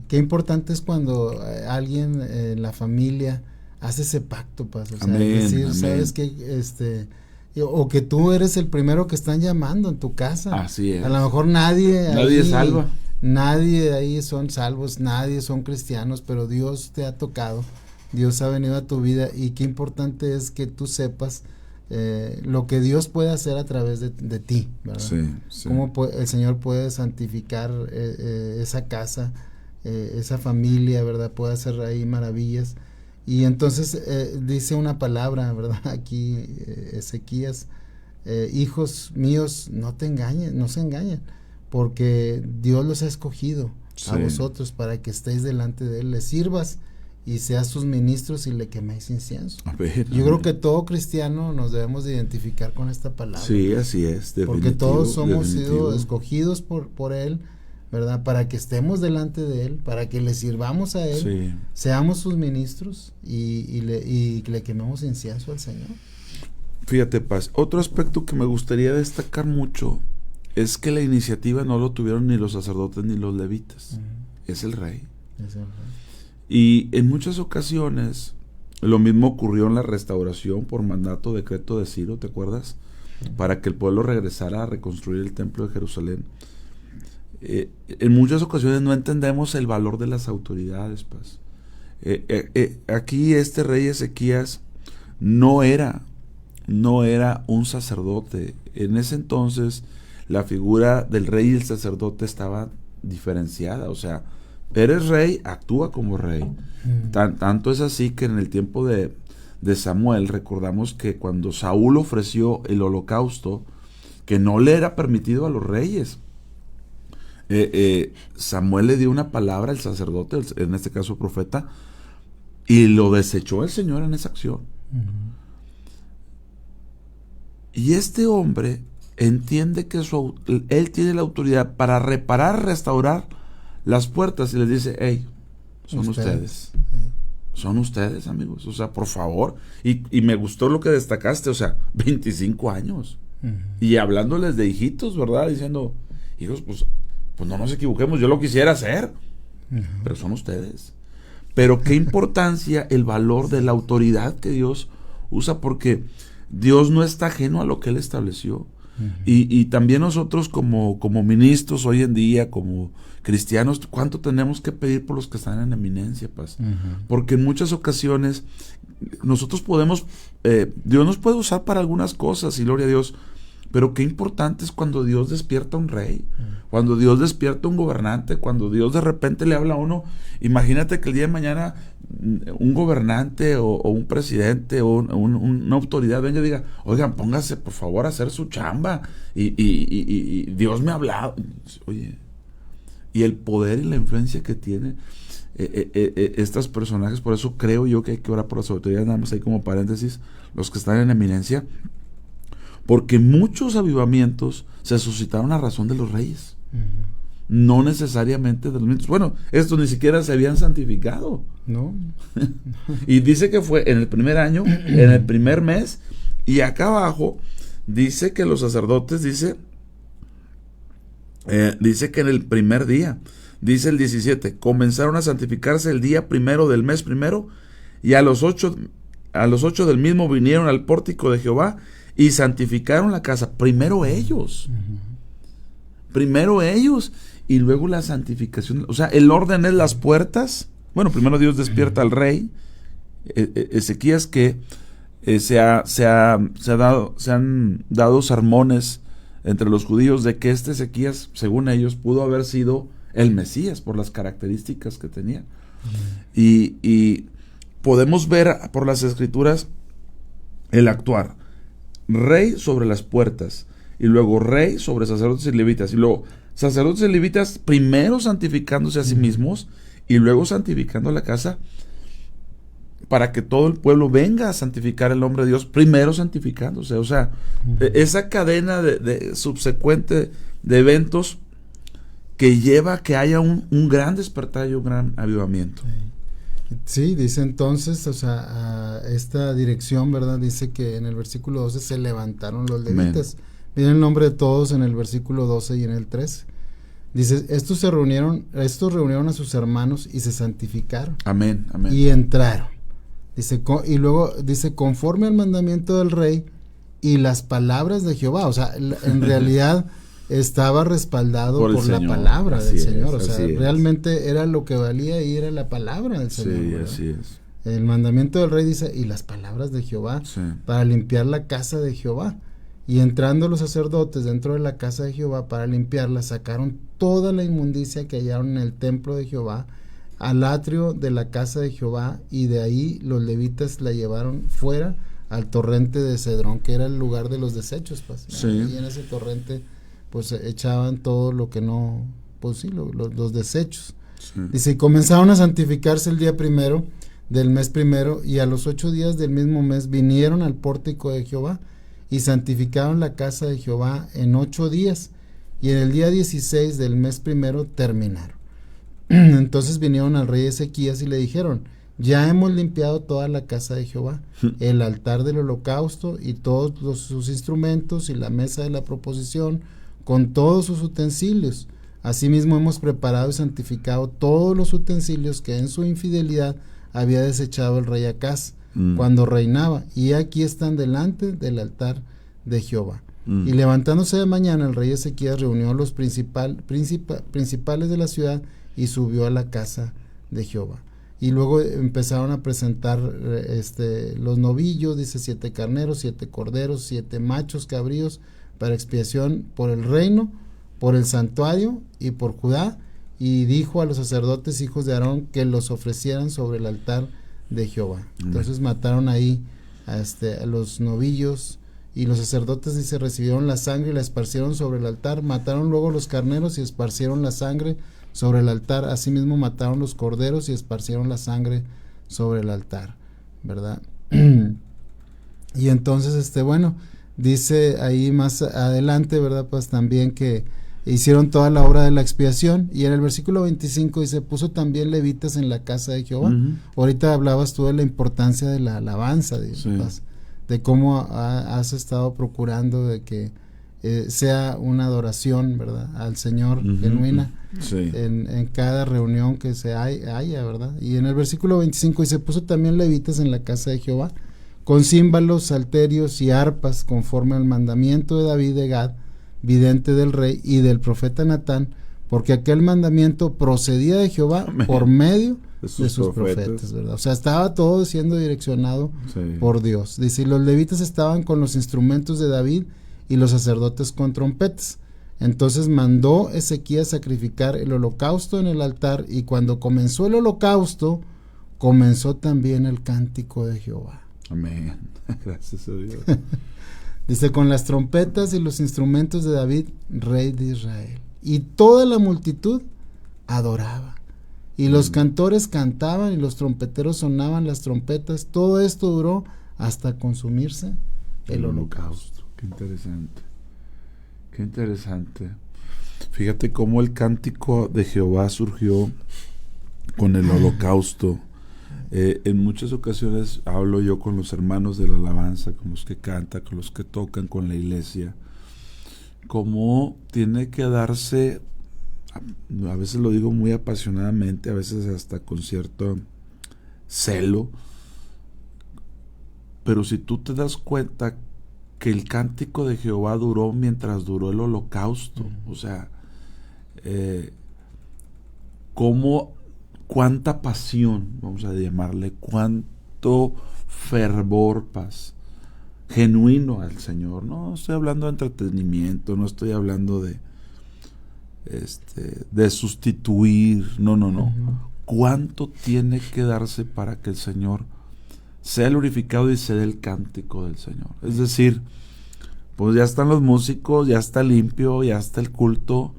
Qué importante es cuando alguien en la familia hace ese pacto, pues, o sea, decir, amén. Sabes que o que tú eres el primero que están llamando en tu casa. Así es. A lo mejor nadie es salvo. Nadie ahí son salvos, nadie son cristianos, pero Dios te ha tocado, Dios ha venido a tu vida, y qué importante es que tú sepas lo que Dios puede hacer a través de ti, ¿verdad? Sí. Cómo el Señor puede santificar esa casa, esa familia, ¿verdad? Puede hacer ahí maravillas. Y entonces dice una palabra, ¿verdad? Aquí Ezequías, hijos míos, no se engañen, porque Dios los ha escogido a vosotros para que estéis delante de Él, le sirvas y seas sus ministros y le queméis incienso. Yo creo que todo cristiano nos debemos de identificar con esta palabra. Sí, así es, porque todos hemos sido escogidos por Él, ¿verdad? Para que estemos delante de Él, para que le sirvamos a Él, seamos sus ministros y le quememos incienso al Señor. Fíjate, Paz, otro aspecto que me gustaría destacar mucho es que la iniciativa no lo tuvieron ni los sacerdotes ni los levitas, es el rey. Y en muchas ocasiones, lo mismo ocurrió en la restauración por mandato, decreto de Ciro, ¿te acuerdas? Para que el pueblo regresara a reconstruir el templo de Jerusalén. En muchas ocasiones no entendemos el valor de las autoridades, Paz. Aquí este rey Ezequías no era un sacerdote. En ese entonces la figura del rey y el sacerdote estaba diferenciada, o sea, eres rey, actúa como rey. Tanto es así que en el tiempo de Samuel recordamos que cuando Saúl ofreció el holocausto, que no le era permitido a los reyes, Samuel le dio una palabra al sacerdote, en este caso profeta, y lo desechó el Señor en esa acción. Y este hombre entiende que él tiene la autoridad para reparar, restaurar las puertas, y les dice, hey, son ustedes. Son ustedes, amigos, o sea, por favor. Y me gustó lo que destacaste, o sea, 25 años. Y hablándoles de hijitos, ¿verdad? Diciendo, hijos, pues no nos equivoquemos, yo lo quisiera hacer, pero son ustedes. Pero qué importancia el valor de la autoridad que Dios usa, porque Dios no está ajeno a lo que Él estableció. Y también nosotros como ministros hoy en día, como cristianos, ¿cuánto tenemos que pedir por los que están en eminencia, Paz? Porque en muchas ocasiones nosotros podemos, Dios nos puede usar para algunas cosas, y gloria a Dios, Pero qué importante es cuando Dios despierta a un rey, cuando Dios despierta a un gobernante, cuando Dios de repente le habla a uno. Imagínate que el día de mañana un gobernante o un presidente o una autoridad venga y diga, oigan, póngase por favor a hacer su chamba, y Dios me ha hablado. Oye, y el poder y la influencia que tiene estos personajes. Por eso creo yo que hay que orar por las autoridades, nada más ahí como paréntesis, los que están en eminencia, porque muchos avivamientos se suscitaron a razón de los reyes, no necesariamente de los mismos. Bueno, estos ni siquiera se habían santificado, no. Y dice que fue en el primer año, en el primer mes, y acá abajo dice que los sacerdotes, dice que en el primer día, dice el 17, comenzaron a santificarse el día primero del mes primero, y a los 8 del mismo vinieron al pórtico de Jehová y santificaron la casa. Primero ellos, y luego la santificación. O sea, el orden es las puertas. Bueno, primero Dios despierta al rey Ezequías, que se han dado sermones entre los judíos de que este Ezequías, según ellos, pudo haber sido el Mesías por las características que tenía. Y podemos ver por las escrituras el actuar. Rey sobre las puertas, y luego rey sobre sacerdotes y levitas, y luego sacerdotes y levitas primero santificándose a sí mismos y luego santificando la casa, para que todo el pueblo venga a santificar el nombre de Dios, primero santificándose. O sea, esa cadena de subsecuente de eventos que lleva a que haya un gran despertar y un gran avivamiento. Sí, dice entonces, o sea, a esta dirección, ¿verdad? Dice que en el versículo 12 se levantaron los levitas. Viene el nombre de todos en el versículo 12 y en el 13. Dice, estos reunieron a sus hermanos y se santificaron. Amén, amén. Y entraron. Dice, y luego dice, conforme al mandamiento del rey y las palabras de Jehová. O sea, en realidad estaba respaldado por la palabra del Señor. O sea, realmente era lo que valía y era la palabra del Señor. Sí, ¿verdad? así es. El mandamiento del rey dice, y las palabras de Jehová, para limpiar la casa de Jehová. Y entrando los sacerdotes dentro de la casa de Jehová para limpiarla, sacaron toda la inmundicia que hallaron en el templo de Jehová, al atrio de la casa de Jehová, y de ahí los levitas la llevaron fuera al torrente de Cedrón, que era el lugar de los desechos, pues. Y en ese torrente pues echaban todo lo que no, pues sí, los desechos. Dice, y comenzaron a santificarse el día primero del mes primero, y a los 8 días del mismo mes vinieron al pórtico de Jehová y santificaron la casa de Jehová en 8 días, y en el día 16 del mes primero terminaron. Entonces vinieron al rey Ezequías y le dijeron, ya hemos limpiado toda la casa de Jehová, el altar del holocausto y todos sus instrumentos y la mesa de la proposición con todos sus utensilios. Asimismo hemos preparado y santificado todos los utensilios que en su infidelidad había desechado el rey Acaz cuando reinaba, y aquí están delante del altar de Jehová. Y levantándose de mañana, el rey Ezequías reunió a los principales de la ciudad y subió a la casa de Jehová. Y luego empezaron a presentar los novillos, dice 7 carneros, 7 corderos, 7 machos cabríos para expiación por el reino, por el santuario y por Judá, y dijo a los sacerdotes hijos de Aarón que los ofrecieran sobre el altar de Jehová. Entonces mataron ahí a los novillos, y los sacerdotes, dice, recibieron la sangre y la esparcieron sobre el altar. Mataron luego los carneros y esparcieron la sangre sobre el altar. Asimismo mataron los corderos y esparcieron la sangre sobre el altar, ¿verdad? Y entonces, bueno, dice ahí más adelante, ¿verdad? Pues también que hicieron toda la obra de la expiación, y en el versículo 25 dice, puso también levitas en la casa de Jehová. Ahorita hablabas tú de la importancia de la alabanza, de cómo has estado procurando de que sea una adoración, ¿verdad?, al Señor genuina en cada reunión que se haya, ¿verdad? Y en el versículo 25 dice, puso también levitas en la casa de Jehová, con címbalos, salterios y arpas, conforme al mandamiento de David de Gad, vidente del rey, y del profeta Natán, porque aquel mandamiento procedía de Jehová por medio de sus profetas, ¿verdad? O sea, estaba todo siendo direccionado por Dios. Dice, y los levitas estaban con los instrumentos de David y los sacerdotes con trompetas. Entonces mandó Ezequías sacrificar el holocausto en el altar, y cuando comenzó el holocausto, comenzó también el cántico de Jehová. Amén. Gracias a Dios. Dice, con las trompetas y los instrumentos de David, rey de Israel. Y toda la multitud adoraba. Y los cantores cantaban y los trompeteros sonaban las trompetas. Todo esto duró hasta consumirse el holocausto. Qué interesante. Qué interesante. Fíjate cómo el cántico de Jehová surgió con el holocausto. En muchas ocasiones hablo yo con los hermanos de la alabanza, con los que cantan, con los que tocan, con la iglesia, cómo tiene que darse, a veces lo digo muy apasionadamente, a veces hasta con cierto celo, pero si tú te das cuenta que el cántico de Jehová duró mientras duró el holocausto, o sea, cuánta pasión, vamos a llamarle, cuánto fervor, paz, genuino al Señor. No estoy hablando de entretenimiento, no estoy hablando de sustituir, no. Cuánto tiene que darse para que el Señor sea glorificado y se dé el cántico del Señor. Es decir, pues ya están los músicos, ya está limpio, ya está el culto,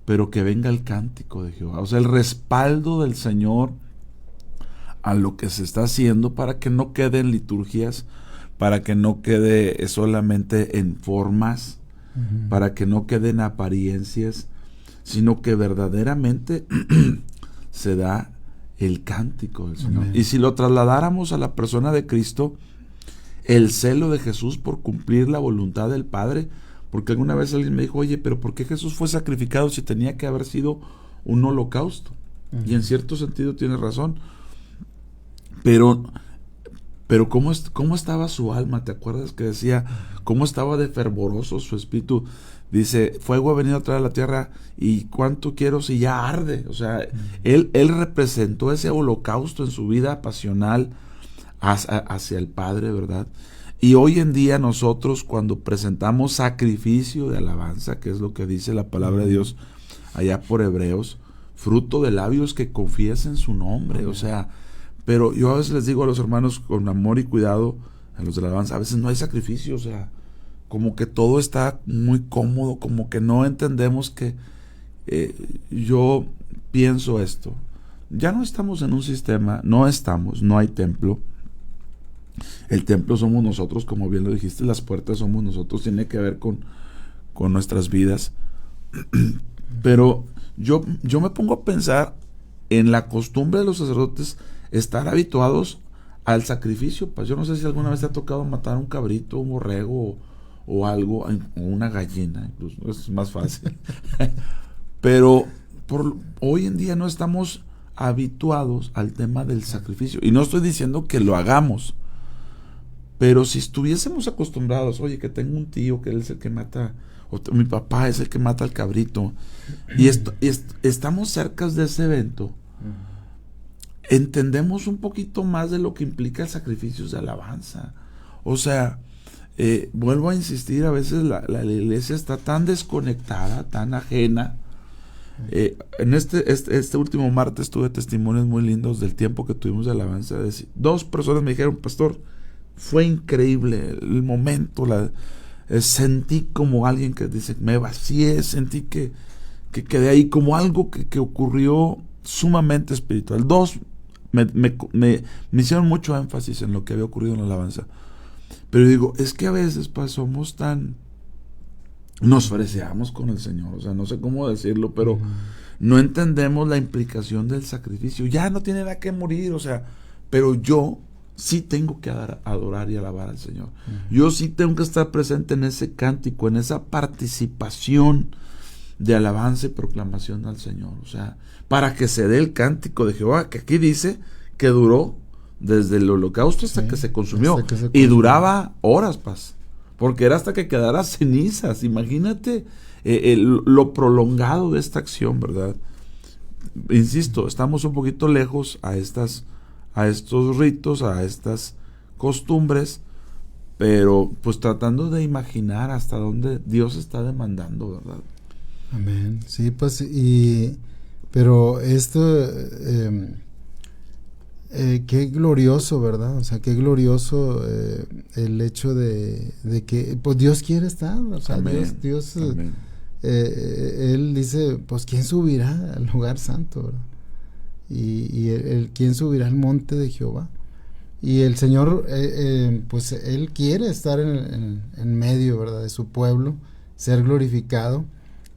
pero que venga el cántico de Jehová, o sea, el respaldo del Señor a lo que se está haciendo, para que no quede en liturgias, para que no quede solamente en formas, para que no quede en apariencias, sino que verdaderamente se da el cántico del Señor. Amén. Y si lo trasladáramos a la persona de Cristo, el celo de Jesús por cumplir la voluntad del Padre, porque alguna vez alguien me dijo, oye, pero ¿por qué Jesús fue sacrificado si tenía que haber sido un holocausto? Y en cierto sentido tiene razón. Pero ¿cómo estaba su alma? ¿Te acuerdas que decía cómo estaba de fervoroso su espíritu? Dice, fuego ha venido a traer a la tierra, y cuánto quiero si ya arde. O sea, él representó ese holocausto en su vida pasional hacia el Padre, ¿verdad? Y hoy en día nosotros, cuando presentamos sacrificio de alabanza, que es lo que dice la palabra de Dios allá por Hebreos, fruto de labios que confiesen su nombre, o sea, pero yo a veces les digo a los hermanos con amor y cuidado, a los de la alabanza, a veces no hay sacrificio, o sea, como que todo está muy cómodo, como que no entendemos que yo pienso esto, ya no estamos en un sistema, no hay templo. El templo somos nosotros, como bien lo dijiste, las puertas somos nosotros, tiene que ver con nuestras vidas. Pero yo me pongo a pensar en la costumbre de los sacerdotes estar habituados al sacrificio. Pues yo no sé si alguna vez te ha tocado matar un cabrito, un borrego o algo, o una gallina, incluso es más fácil. Pero hoy en día no estamos habituados al tema del sacrificio, y no estoy diciendo que lo hagamos, pero si estuviésemos acostumbrados, oye, que tengo un tío que él es el que mata, o mi papá es el que mata al cabrito, y estamos cerca de ese evento, entendemos un poquito más de lo que implica el sacrificio de alabanza. O sea, vuelvo a insistir, a veces la iglesia está tan desconectada, tan ajena. En este último martes tuve testimonios muy lindos del tiempo que tuvimos de alabanza. Dos personas me dijeron, pastor, fue increíble el momento, sentí como alguien que dice, me vacié, sentí que quedé ahí, como algo que ocurrió sumamente espiritual. Dos me hicieron mucho énfasis en lo que había ocurrido en la alabanza, pero digo, es que a veces somos tan, nos freseamos con el Señor, o sea, no sé cómo decirlo, pero no entendemos la implicación del sacrificio. Ya no tiene nada que morir, o sea, pero yo sí tengo que adorar y alabar al Señor. Yo sí tengo que estar presente en ese cántico, en esa participación de alabanza y proclamación al Señor. O sea, para que se dé el cántico de Jehová, que aquí dice que duró desde el holocausto hasta que se consumió. Y duraba horas, porque era hasta que quedara cenizas. Imagínate lo prolongado de esta acción, ¿verdad? Insisto, estamos un poquito lejos a estos ritos, a estas costumbres, pero pues tratando de imaginar hasta dónde Dios está demandando, ¿verdad? Amén. Sí, pues, pero esto, qué glorioso, ¿verdad? O sea, qué glorioso el hecho de que, pues, Dios quiere estar, o sea, Amén. Dios Él dice, pues, ¿quién subirá al lugar santo, verdad? Y ¿quién subirá al monte de Jehová? Y el Señor, pues, Él quiere estar en medio, ¿verdad?, de su pueblo, ser glorificado.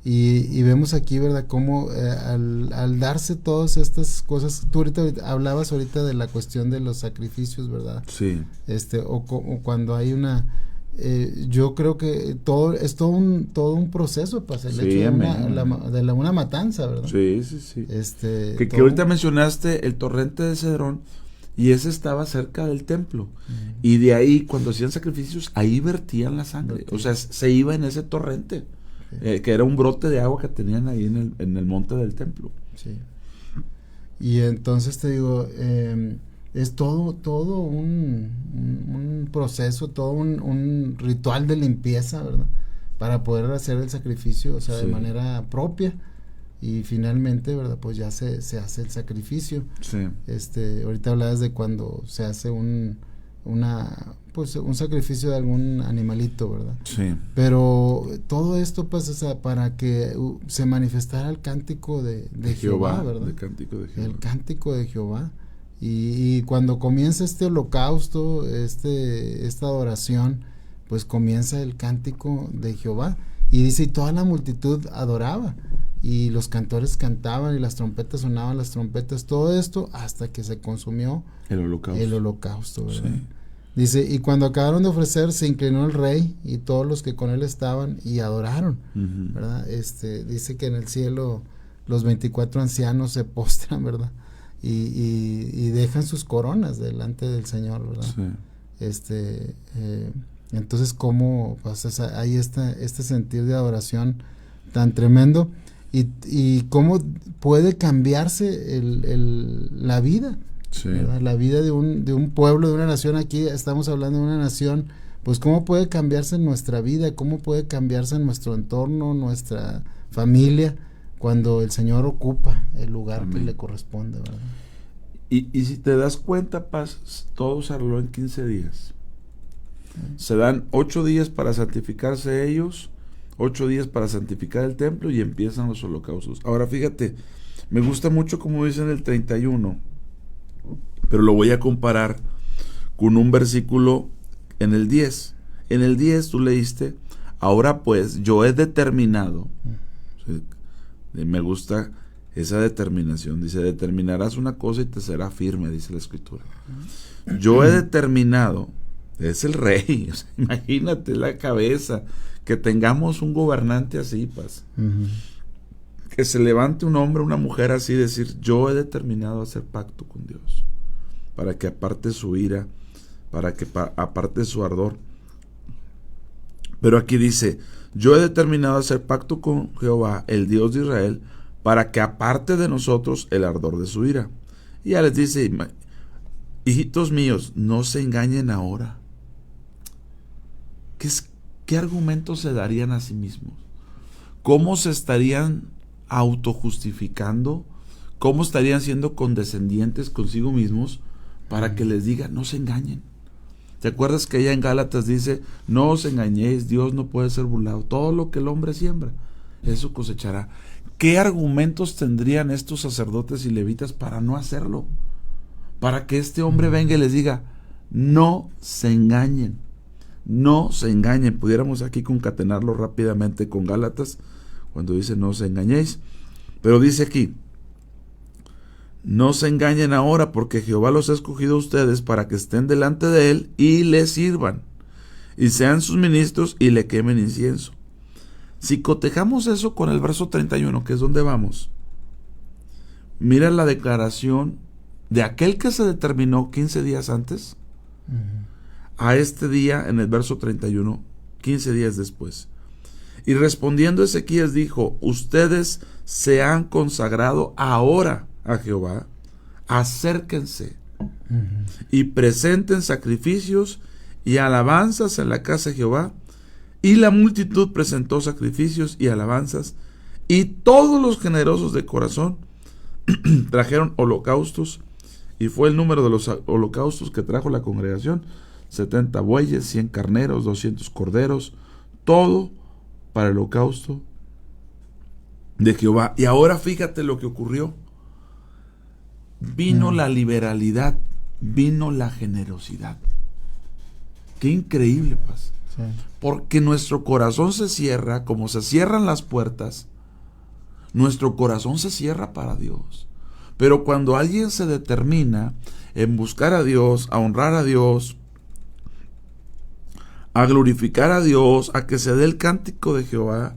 Y vemos aquí, ¿verdad?, cómo al darse todas estas cosas, tú ahorita hablabas de la cuestión de los sacrificios, ¿verdad? Sí. O cuando hay una, yo creo que es todo un proceso para el hecho de una matanza, ¿verdad? Sí. Que ahorita mencionaste el torrente de Cedrón, y ese estaba cerca del templo, y de ahí, cuando hacían sacrificios, ahí vertían la sangre, o sea, se iba en ese torrente. Que era un brote de agua que tenían ahí en el monte del templo. Sí. Y entonces te digo, es todo un proceso, todo un ritual de limpieza, ¿verdad? Para poder hacer el sacrificio, o sea, de manera propia. Y finalmente, ¿verdad?, pues ya se hace el sacrificio. Sí. Ahorita hablabas de cuando se hace un sacrificio de algún animalito, ¿verdad? Sí. Pero todo esto, pues, o sea, para que se manifestara el cántico de Jehová, ¿verdad? El cántico de Jehová. El cántico de Jehová. Y cuando comienza este holocausto, esta adoración, pues comienza el cántico de Jehová. Y dice, y toda la multitud adoraba. Y los cantores cantaban y las trompetas sonaban las trompetas, todo esto hasta que se consumió el holocausto, ¿verdad? Sí. Dice, y cuando acabaron de ofrecer, se inclinó el rey y todos los que con él estaban y adoraron, ¿verdad? Dice que en el cielo los 24 ancianos se postran, ¿verdad? Y dejan sus coronas delante del Señor, ¿verdad? Sí. Entonces, ¿cómo pues, hay este sentir de adoración tan tremendo? Y cómo puede cambiarse la vida, sí, ¿verdad? La vida de un pueblo, de una nación. Aquí estamos hablando de una nación, pues cómo puede cambiarse nuestra vida, cómo puede cambiarse nuestro entorno, nuestra familia, cuando el Señor ocupa el lugar Amén. Que le corresponde, ¿verdad? Y si te das cuenta, Paz, todo se arregló en 15 días. Se dan 8 días para santificarse ellos, 8 días para santificar el templo, y empiezan los holocaustos. Ahora fíjate, me gusta mucho como dice en el 31, pero lo voy a comparar con un versículo en el 10. En el 10 tú leíste, ahora pues yo he determinado, ¿sí? Me gusta esa determinación, dice, determinarás una cosa y te será firme, dice la escritura. Yo he determinado, es el rey, o sea, imagínate la cabeza, que tengamos un gobernante así, Paz. Que se levante un hombre, una mujer así, decir, yo he determinado hacer pacto con Dios, para que aparte su ira, para que aparte su ardor. Pero aquí dice, yo he determinado hacer pacto con Jehová, el Dios de Israel, para que aparte de nosotros el ardor de su ira. Y ya les dice, hijitos míos, no se engañen ahora. ¿Qué argumentos se darían a sí mismos? ¿Cómo se estarían autojustificando? ¿Cómo estarían siendo condescendientes consigo mismos para que les diga, no se engañen? ¿Te acuerdas que allá en Gálatas dice, no os engañéis, Dios no puede ser burlado, todo lo que el hombre siembra, eso cosechará? ¿Qué argumentos tendrían estos sacerdotes y levitas para no hacerlo? Para que este hombre venga y les diga, no se engañen. No se engañen. Pudiéramos aquí concatenarlo rápidamente con Gálatas, cuando dice no se engañéis. Pero dice aquí, no se engañen ahora, porque Jehová los ha escogido a ustedes para que estén delante de él y le sirvan, y sean sus ministros y le quemen incienso. Si cotejamos eso con el verso 31, que es donde vamos, mira la declaración de aquel que se determinó 15 días antes, a este día, en el verso 31, 15 días después. Y respondiendo Ezequías dijo, ustedes se han consagrado ahora a Jehová, acérquense y presenten sacrificios y alabanzas en la casa de Jehová, y la multitud presentó sacrificios y alabanzas, y todos los generosos de corazón trajeron holocaustos, y fue el número de los holocaustos que trajo la congregación, 70 bueyes, 100 carneros, 200 corderos, todo para el holocausto de Jehová. Y ahora fíjate lo que ocurrió. Vino la liberalidad, vino la generosidad. Qué increíble, paz. Sí. Porque nuestro corazón se cierra, como se cierran las puertas, nuestro corazón se cierra para Dios. Pero cuando alguien se determina en buscar a Dios, a honrar a Dios, a glorificar a Dios, a que se dé el cántico de Jehová,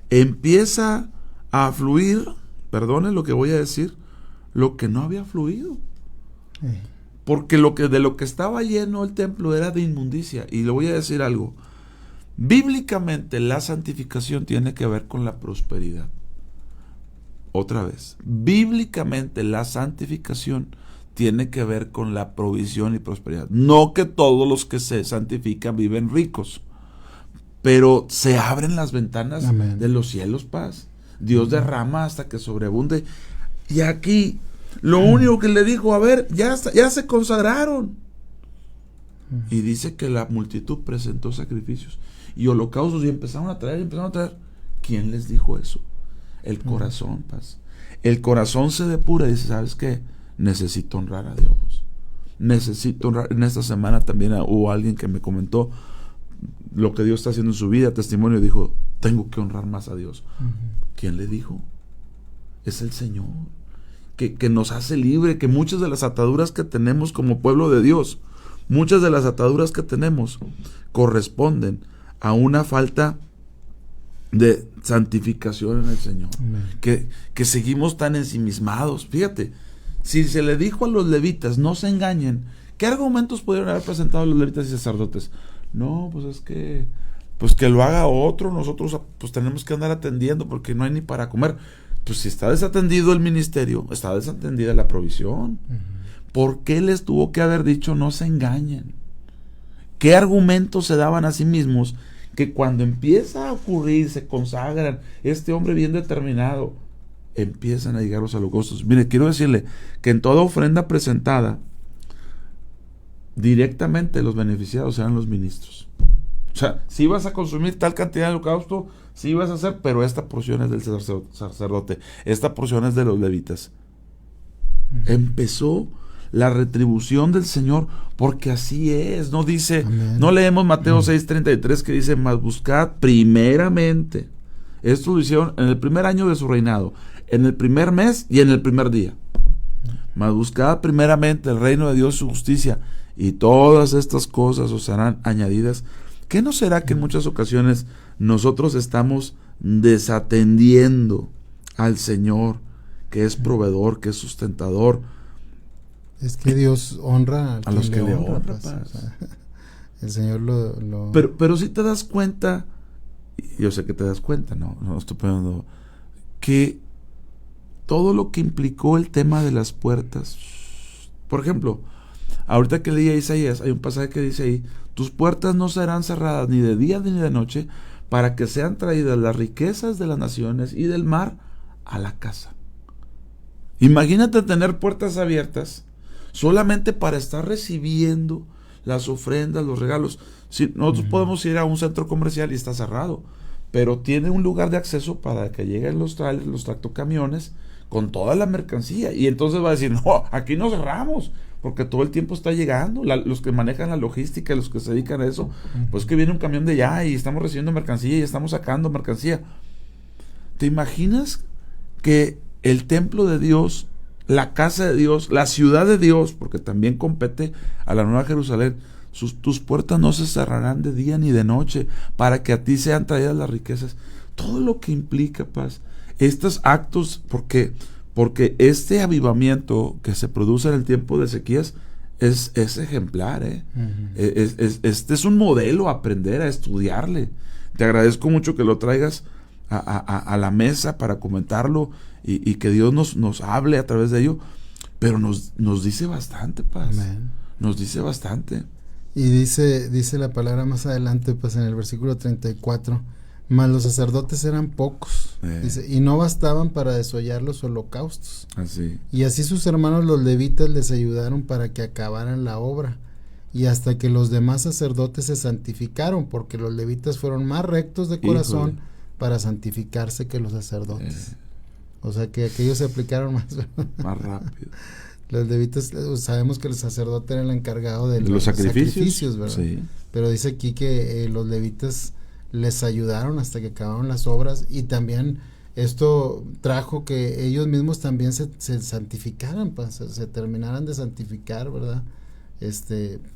empieza a fluir, perdone lo que voy a decir, lo que no había fluido. Porque de lo que estaba lleno el templo era de inmundicia. Y le voy a decir algo. Bíblicamente la santificación tiene que ver con la prosperidad. Otra vez. Bíblicamente la santificación tiene que ver con la provisión y prosperidad. No que todos los que se santifican viven ricos, pero se abren las ventanas Amén. De los cielos, paz. Dios derrama hasta que sobreabunde. Y aquí lo único que le dijo, a ver, ya se consagraron. Y dice que la multitud presentó sacrificios y holocaustos y empezaron a traer. ¿Quién les dijo eso? El corazón, paz. El corazón se depura y dice, ¿sabes qué? Necesito honrar a Dios. Necesito honrar. En esta semana también hubo alguien que me comentó lo que Dios está haciendo en su vida, testimonio, dijo, tengo que honrar más a Dios. ¿Quién le dijo? Es el Señor. Que nos hace libre, que muchas de las ataduras que tenemos como pueblo de Dios, muchas de las ataduras que tenemos corresponden a una falta de santificación en el Señor. Que seguimos tan ensimismados. Fíjate, si se le dijo a los levitas, no se engañen, ¿qué argumentos pudieron haber presentado los levitas y sacerdotes? No, pues es que lo haga otro, nosotros pues tenemos que andar atendiendo porque no hay ni para comer. Pues si está desatendido el ministerio, está desatendida la provisión. ¿Por qué les tuvo que haber dicho no se engañen? ¿Qué argumentos se daban a sí mismos que cuando empieza a ocurrir, se consagran, este hombre bien determinado, empiezan a llegar los holocaustos? Mire, quiero decirle que en toda ofrenda presentada, directamente los beneficiados eran los ministros. O sea, si vas a consumir tal cantidad de holocausto, sí vas a hacer, pero esta porción es del sacerdote, esta porción es de los levitas. Empezó la retribución del Señor, porque así es. No dice, Amén. No leemos Mateo 6:33 que dice, mas buscad primeramente. Esto lo hicieron en el primer año de su reinado, en el primer mes y en el primer día. Mas buscad primeramente el reino de Dios y su justicia, y todas estas cosas os serán añadidas. ¿Qué no será que en muchas ocasiones nosotros estamos desatendiendo al Señor, que es proveedor, que es sustentador? Es que Dios honra a los que le honra, pues, o sea, el Señor lo... Pero si te das cuenta, yo sé que te das cuenta, no estoy poniendo, que todo lo que implicó el tema de las puertas, por ejemplo, ahorita que leía Isaías, hay un pasaje que dice ahí, tus puertas no serán cerradas ni de día ni de noche, para que sean traídas las riquezas de las naciones y del mar a la casa. Imagínate tener puertas abiertas solamente para estar recibiendo las ofrendas, los regalos. Si nosotros podemos ir a un centro comercial y está cerrado, pero tiene un lugar de acceso para que lleguen los trailers, los tractocamiones con toda la mercancía, y entonces va a decir, no, aquí no cerramos, porque todo el tiempo está llegando, los que manejan la logística, los que se dedican a eso, pues que viene un camión de allá y estamos recibiendo mercancía y estamos sacando mercancía. ¿Te imaginas que el templo de Dios, la casa de Dios, la ciudad de Dios, porque también compete a la Nueva Jerusalén, tus puertas no se cerrarán de día ni de noche, para que a ti sean traídas las riquezas? Todo lo que implica, paz, estos actos, porque este avivamiento que se produce en el tiempo de Ezequías es ejemplar, Este es un modelo a aprender, a estudiarle. Te agradezco mucho que lo traigas a la mesa para comentarlo y que Dios nos hable a través de ello, pero nos dice bastante, paz. Amén. Nos dice bastante. Y dice la palabra más adelante, pues en el versículo 34, mas los sacerdotes eran pocos, dice, y no bastaban para desollar los holocaustos. Así. Y así sus hermanos los levitas les ayudaron para que acabaran la obra, y hasta que los demás sacerdotes se santificaron, porque los levitas fueron más rectos de corazón, híjole, para santificarse que los sacerdotes. O sea que aquellos se aplicaron más rápido. Los levitas, sabemos que el sacerdote era el encargado de los sacrificios, ¿verdad? Sí. Pero dice aquí que los levitas les ayudaron hasta que acabaron las obras, y también esto trajo que ellos mismos también se santificaran, pues, se terminaran de santificar, ¿verdad?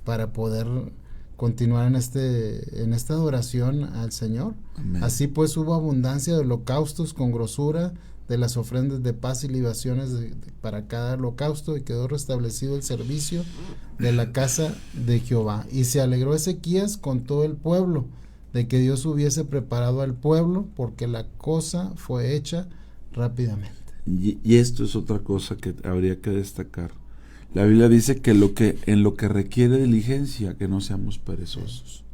Para poder continuar en esta adoración al Señor. Amén. Así pues hubo abundancia de holocaustos con grosura, de las ofrendas de paz y libaciones para cada holocausto, y quedó restablecido el servicio de la casa de Jehová. Y se alegró Ezequías con todo el pueblo de que Dios hubiese preparado al pueblo, porque la cosa fue hecha rápidamente. Y esto es otra cosa que habría que destacar. La Biblia dice que en lo que requiere diligencia, que no seamos perezosos.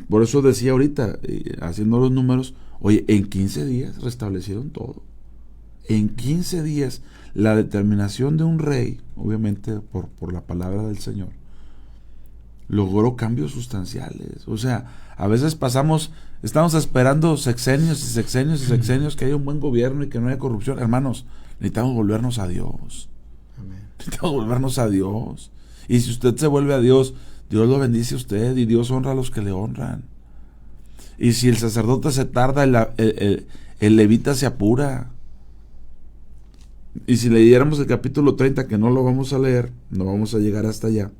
Por eso decía ahorita, haciendo los números, oye, en 15 días restablecieron todo. En 15 días, la determinación de un rey, obviamente por la palabra del Señor, logró cambios sustanciales. O sea, a veces estamos esperando sexenios y sexenios y sexenios, que haya un buen gobierno y que no haya corrupción. Hermanos, necesitamos volvernos a Dios. Amén. Necesitamos volvernos a Dios. Y si usted se vuelve a Dios, Dios lo bendice a usted, y Dios honra a los que le honran. Y si el sacerdote se tarda, el levita se apura. Y si leyéramos el capítulo 30, que no lo vamos a leer, no vamos a llegar hasta allá,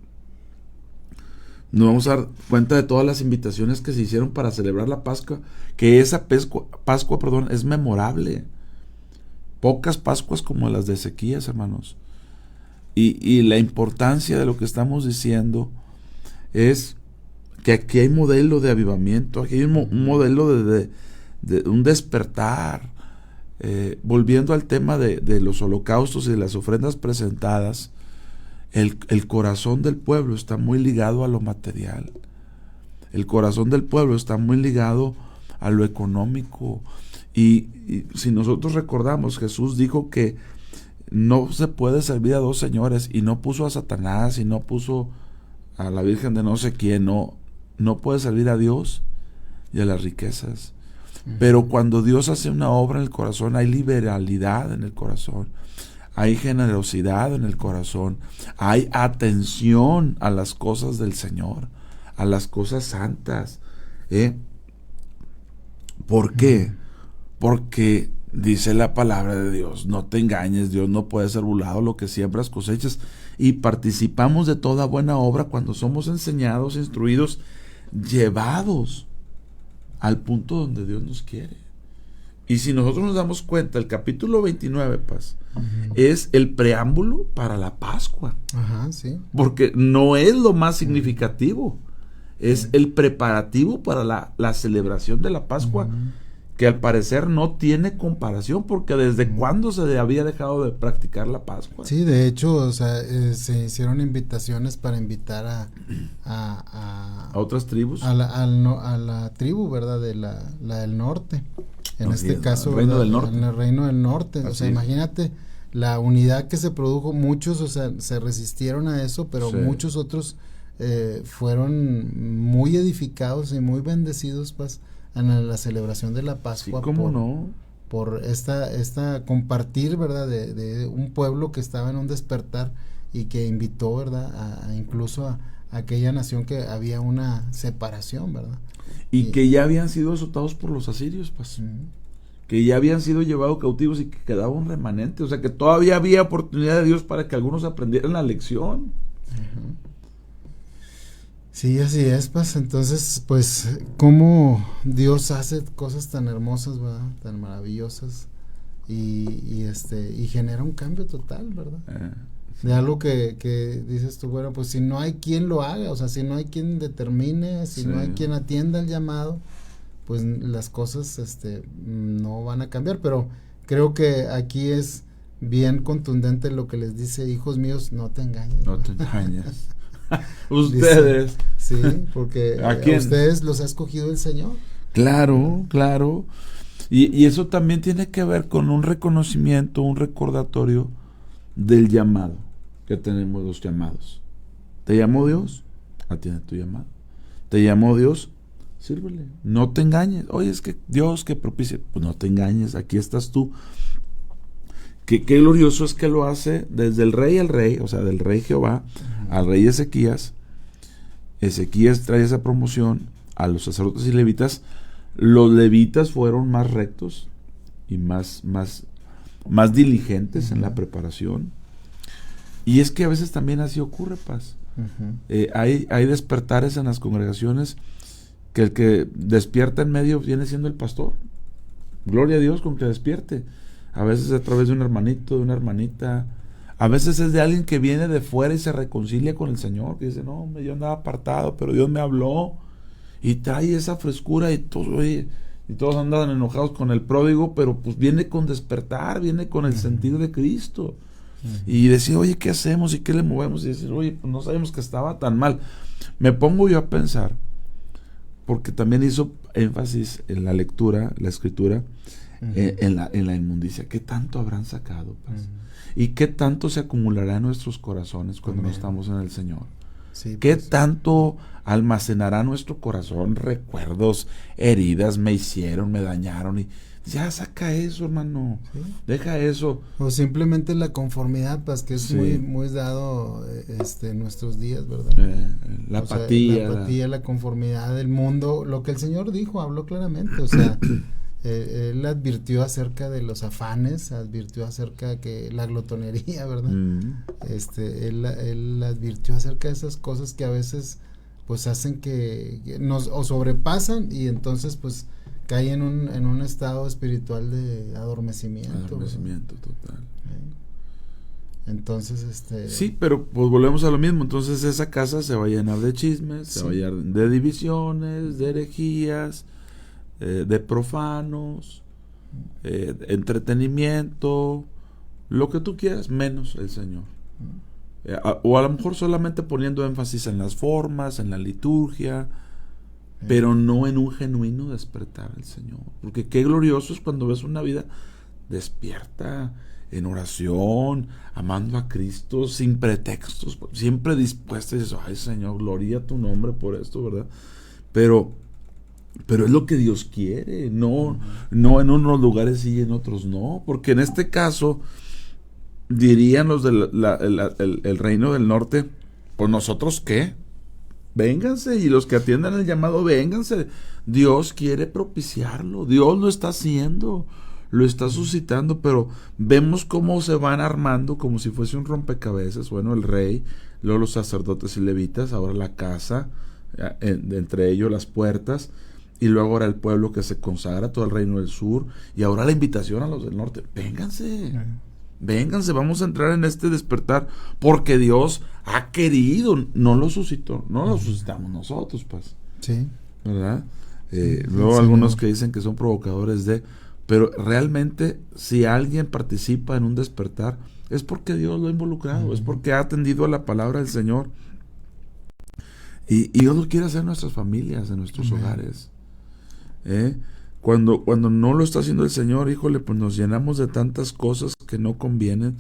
nos vamos a dar cuenta de todas las invitaciones que se hicieron para celebrar la Pascua, que esa Pascua, es memorable. Pocas Pascuas como las de Ezequías, hermanos. Y la importancia de lo que estamos diciendo es que aquí hay modelo de avivamiento, aquí hay un modelo de un despertar. Volviendo al tema de los holocaustos y de las ofrendas presentadas, el corazón del pueblo está muy ligado a lo material. El corazón del pueblo está muy ligado a lo económico. Y si nosotros recordamos, Jesús dijo que no se puede servir a dos señores, y no puso a Satanás y no puso a la Virgen de no sé quién. No puede servir a Dios y a las riquezas. Pero cuando Dios hace una obra en el corazón, hay liberalidad en el corazón, hay generosidad en el corazón, hay atención a las cosas del Señor, a las cosas santas. ¿Por qué? Porque dice la palabra de Dios, no te engañes, Dios no puede ser burlado, lo que siembras cosechas. Y participamos de toda buena obra cuando somos enseñados, instruidos, llevados al punto donde Dios nos quiere. Y si nosotros nos damos cuenta, el capítulo 29, es el preámbulo para la Pascua. Ajá, sí. Porque no es lo más significativo, es el preparativo para la celebración de la Pascua, que al parecer no tiene comparación, porque desde cuándo se había dejado de practicar la Pascua. Sí, de hecho, o sea, se hicieron invitaciones para invitar a otras tribus, a la tribu, ¿verdad? De la del norte, en este caso, el reino del norte. En el reino del norte. Así, o sea, imagínate la unidad que se produjo. Muchos, o sea, se resistieron a eso, pero muchos otros fueron muy edificados y muy bendecidos, pues, en la celebración de la Pascua. Sí, ¿cómo no? Por esta compartir, ¿verdad? De un pueblo que estaba en un despertar, y que invitó, ¿verdad? Incluso a aquella nación que había una separación, ¿verdad? Y que ya habían sido azotados por los asirios, pues. Que ya habían sido llevados cautivos y que quedaba un remanente. O sea, que todavía había oportunidad de Dios para que algunos aprendieran la lección. Sí, así es, pues. Entonces, pues, cómo Dios hace cosas tan hermosas, ¿verdad? Tan maravillosas, y genera un cambio total, ¿verdad? De algo que dices tú, bueno, pues si no hay quien lo haga, o sea, si no hay quien determine, si no hay quien atienda el llamado, pues las cosas no van a cambiar. Pero creo que aquí es bien contundente lo que les dice: hijos míos, no te engañes. No te engañes. Ustedes Sí, porque ¿A ustedes los ha escogido el Señor. Claro, claro. Y eso también tiene que ver con un reconocimiento, un recordatorio del llamado que tenemos los llamados. ¿Te llamó Dios? Atiende tu llamado. ¿Te llamó Dios? Sírvele. No te engañes. Oye, es que Dios que propicia. Pues no te engañes, aquí estás tú. Qué glorioso es que lo hace desde el rey al rey, o sea, del rey Jehová al rey Ezequías. Ezequías trae esa promoción a los sacerdotes y levitas. Los levitas fueron más rectos y más diligentes en la preparación. Y es que a veces también así ocurre, Paz. Hay despertares en las congregaciones que el que despierta en medio viene siendo el pastor. Gloria a Dios con que despierte. A veces a través de un hermanito, de una hermanita. A veces es de alguien que viene de fuera y se reconcilia con el Señor, que dice, no, yo andaba apartado, pero Dios me habló. Y trae esa frescura y todos andan enojados con el pródigo, pero pues viene con despertar, viene con el sentir de Cristo. Y decir, oye, ¿qué hacemos? ¿Y qué le movemos? Y decir, oye, pues no sabemos que estaba tan mal. Me pongo yo a pensar, porque también hizo énfasis en la lectura, la escritura, en la inmundicia. ¿Qué tanto habrán sacado, Paz? ¿Y qué tanto se acumulará en nuestros corazones cuando no estamos en el Señor? Sí, ¿qué tanto almacenará nuestro corazón? Recuerdos, heridas, me hicieron, me dañaron, y ya saca eso, hermano. ¿Sí? Deja eso. O simplemente la conformidad, pues, que es muy dado en nuestros días, ¿verdad? La apatía. La conformidad del mundo, lo que el Señor dijo, habló claramente, o sea, él advirtió acerca de los afanes, advirtió acerca de que la glotonería, ¿verdad? Él advirtió acerca de esas cosas que a veces pues hacen que nos o sobrepasan y entonces pues cae en un estado espiritual de adormecimiento. Adormecimiento total. Entonces, sí, pero pues volvemos a lo mismo. Entonces esa casa se va a llenar de chismes, se va a llenar de divisiones, de herejías, de profanos, entretenimiento, lo que tú quieras, menos el Señor. O a lo mejor solamente poniendo énfasis en las formas, en la liturgia, pero no en un genuino despertar al Señor. Porque qué glorioso es cuando ves una vida despierta, en oración, amando a Cristo, sin pretextos, siempre dispuesta, y dices, ay Señor, gloria a tu nombre por esto, ¿verdad? Pero es lo que Dios quiere, no en unos lugares sí y en otros no, porque en este caso dirían los del el reino del norte, pues nosotros qué, vénganse, y los que atiendan el llamado, vénganse. Dios quiere propiciarlo, Dios lo está haciendo, lo está suscitando, pero vemos cómo se van armando como si fuese un rompecabezas. Bueno, el rey, luego los sacerdotes y levitas, ahora la casa, entre ellos las puertas, y luego ahora el pueblo que se consagra, todo el reino del sur, y ahora la invitación a los del norte, vénganse, vamos a entrar en este despertar, porque Dios ha querido, no lo suscitó, no lo suscitamos nosotros, pues. Sí. ¿Verdad? Luego algunos que dicen que son provocadores pero realmente si alguien participa en un despertar, es porque Dios lo ha involucrado, es porque ha atendido a la palabra del Señor. Y Dios lo quiere hacer en nuestras familias, en nuestros hogares. Cuando no lo está haciendo el Señor, híjole, pues nos llenamos de tantas cosas que no convienen,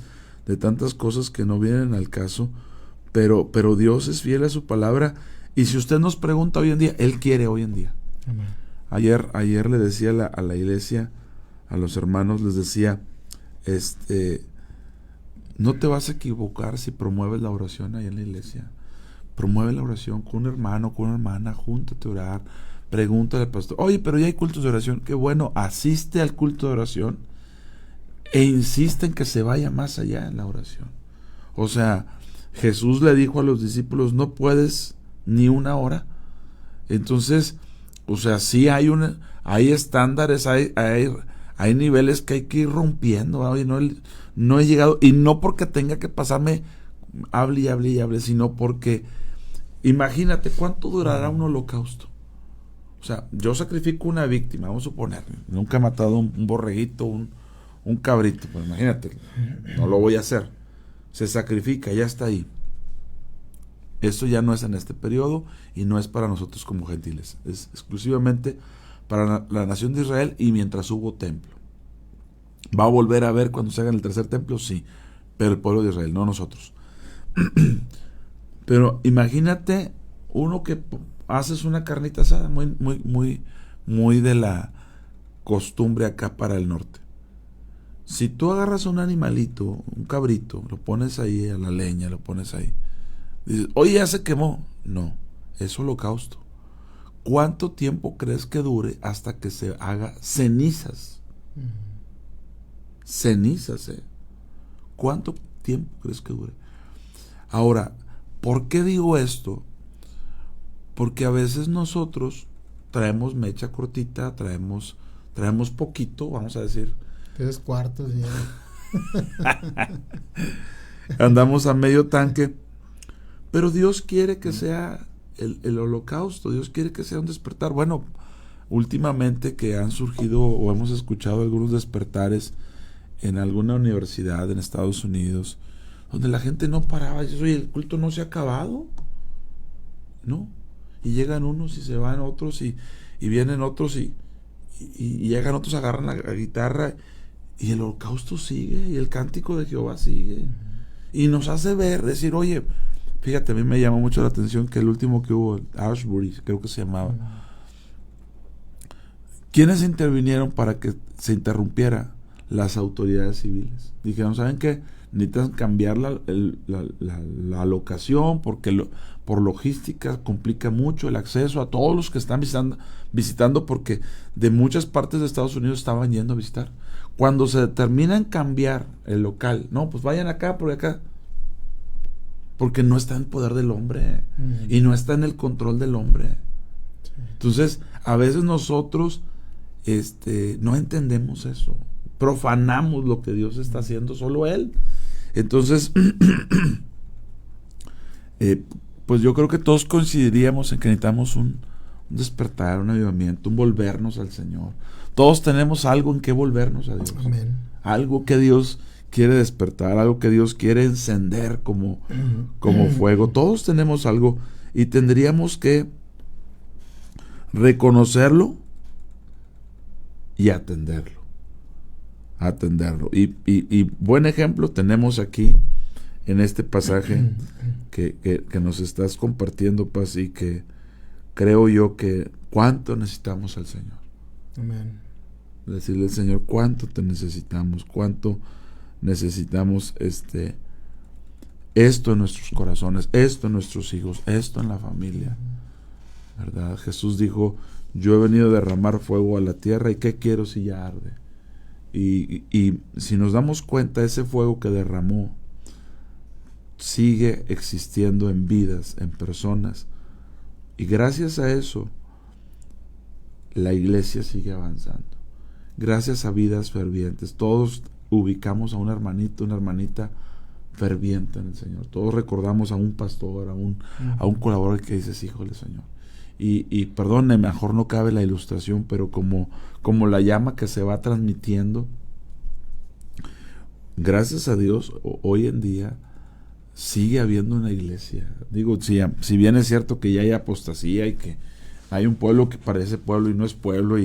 de tantas cosas que no vienen al caso, pero Dios es fiel a su palabra, y si usted nos pregunta hoy en día, Él quiere hoy en día. Amén. Ayer le decía a la iglesia, a los hermanos, les decía, no te vas a equivocar si promueves la oración ahí en la iglesia. Promueve la oración con un hermano, con una hermana, júntate a orar, pregúntale al pastor, oye, pero ya hay cultos de oración. Qué bueno, asiste al culto de oración e insiste en que se vaya más allá en la oración. O sea, Jesús le dijo a los discípulos, no puedes ni una hora. Entonces, o sea, sí hay estándares, hay niveles que hay que ir rompiendo. Oye, no he llegado, y no porque tenga que pasarme, hable y hable y hable, sino porque imagínate cuánto durará un holocausto. O sea, yo sacrifico una víctima, vamos a suponer, nunca he matado un borreguito, un cabrito, pues imagínate, no lo voy a hacer. Se sacrifica, ya está ahí. Esto ya no es en este periodo y no es para nosotros como gentiles. Es exclusivamente para la nación de Israel y mientras hubo templo. ¿Va a volver a ver cuando se haga el tercer templo? Sí, pero el pueblo de Israel, no nosotros. Pero imagínate uno que haces una carnita asada muy de la costumbre acá para el norte. Si tú agarras un animalito, un cabrito, lo pones ahí a la leña, lo pones ahí, dices, oye, ya se quemó. No, es holocausto. ¿Cuánto tiempo crees que dure hasta que se haga cenizas? Cenizas, ¿Cuánto tiempo crees que dure? Ahora, ¿por qué digo esto? Porque a veces nosotros traemos mecha cortita, traemos poquito, vamos a decir. 3/4 ya. Andamos a medio tanque. Pero Dios quiere que sea el holocausto, Dios quiere que sea un despertar. Bueno, últimamente que han surgido o hemos escuchado algunos despertares en alguna universidad en Estados Unidos, donde la gente no paraba y dice, oye, el culto no se ha acabado, ¿no? Y llegan unos y se van otros y vienen otros y llegan otros, agarran la guitarra y el holocausto sigue y el cántico de Jehová sigue. Y nos hace ver, decir, oye, fíjate, a mí me llamó mucho la atención que el último que hubo, Ashbury, creo que se llamaba. ¿Quiénes intervinieron para que se interrumpiera? Las autoridades civiles. Dijeron, ¿saben qué? Necesitan cambiar la locación porque por logística complica mucho el acceso a todos los que están visitando porque de muchas partes de Estados Unidos estaban yendo a visitar. Cuando se determina en cambiar el local, no, pues vayan acá, por acá. Porque no está en poder del hombre y no está en el control del hombre. Sí. Entonces, a veces nosotros no entendemos eso. Profanamos lo que Dios está haciendo, solo Él. Entonces, pues yo creo que todos coincidiríamos en que necesitamos un despertar, un avivamiento, un volvernos al Señor. Todos tenemos algo en que volvernos a Dios. Amén. Algo que Dios quiere despertar, algo que Dios quiere encender como fuego. Todos tenemos algo y tendríamos que reconocerlo y atenderlo. Y buen ejemplo tenemos aquí en este pasaje que nos estás compartiendo, Paz, y que creo yo que cuánto necesitamos al Señor. Amén. Decirle al Señor cuánto te necesitamos, cuánto necesitamos esto en nuestros corazones, esto en nuestros hijos, esto en la familia, ¿verdad? Jesús dijo, yo he venido a derramar fuego a la tierra y ¿qué quiero si ya arde? Y si nos damos cuenta, ese fuego que derramó sigue existiendo en vidas, en personas, y gracias a eso la iglesia sigue avanzando, gracias a vidas fervientes. Todos ubicamos a un hermanito, una hermanita ferviente en el Señor. Todos recordamos a un pastor, a un colaborador que dices, híjole, Señor. Y perdone, mejor no cabe la ilustración, pero como la llama que se va transmitiendo, gracias a Dios, hoy en día sigue habiendo una iglesia. Digo, si bien es cierto que ya hay apostasía y que hay un pueblo que parece pueblo y no es pueblo,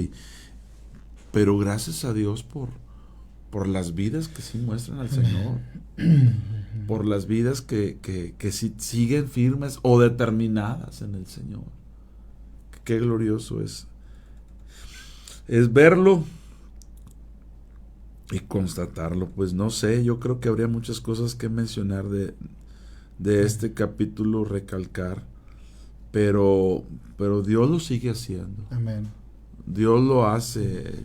pero gracias a Dios por las vidas que sí muestran al Señor, por las vidas que sí siguen firmes o determinadas en el Señor. Qué glorioso es verlo y constatarlo. Pues no sé, yo creo que habría muchas cosas que mencionar de este capítulo, recalcar, pero Dios lo sigue haciendo. Amén. Dios lo hace,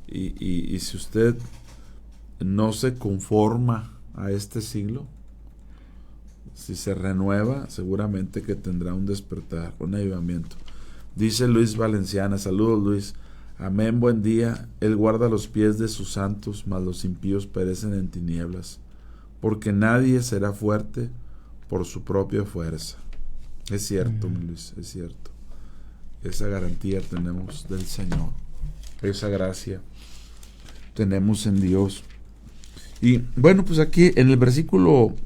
y si usted no se conforma a este siglo, si se renueva, seguramente que tendrá un despertar, un avivamiento. Dice Luis Valenciana, saludos Luis, amén, buen día. Él guarda los pies de sus santos, mas los impíos perecen en tinieblas, porque nadie será fuerte por su propia fuerza. Es cierto, Luis, es cierto. Esa garantía tenemos del Señor, esa gracia tenemos en Dios. Y bueno, pues aquí en el versículo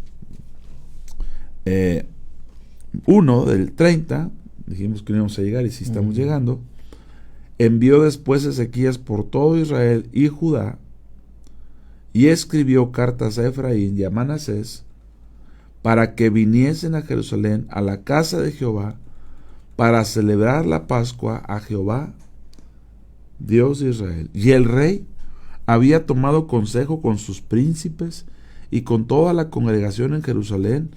1 del 30, dijimos que no íbamos a llegar y sí estamos llegando, envió después Ezequías por todo Israel y Judá y escribió cartas a Efraín y a Manasés para que viniesen a Jerusalén a la casa de Jehová para celebrar la Pascua a Jehová, Dios de Israel. Y el rey había tomado consejo con sus príncipes y con toda la congregación en Jerusalén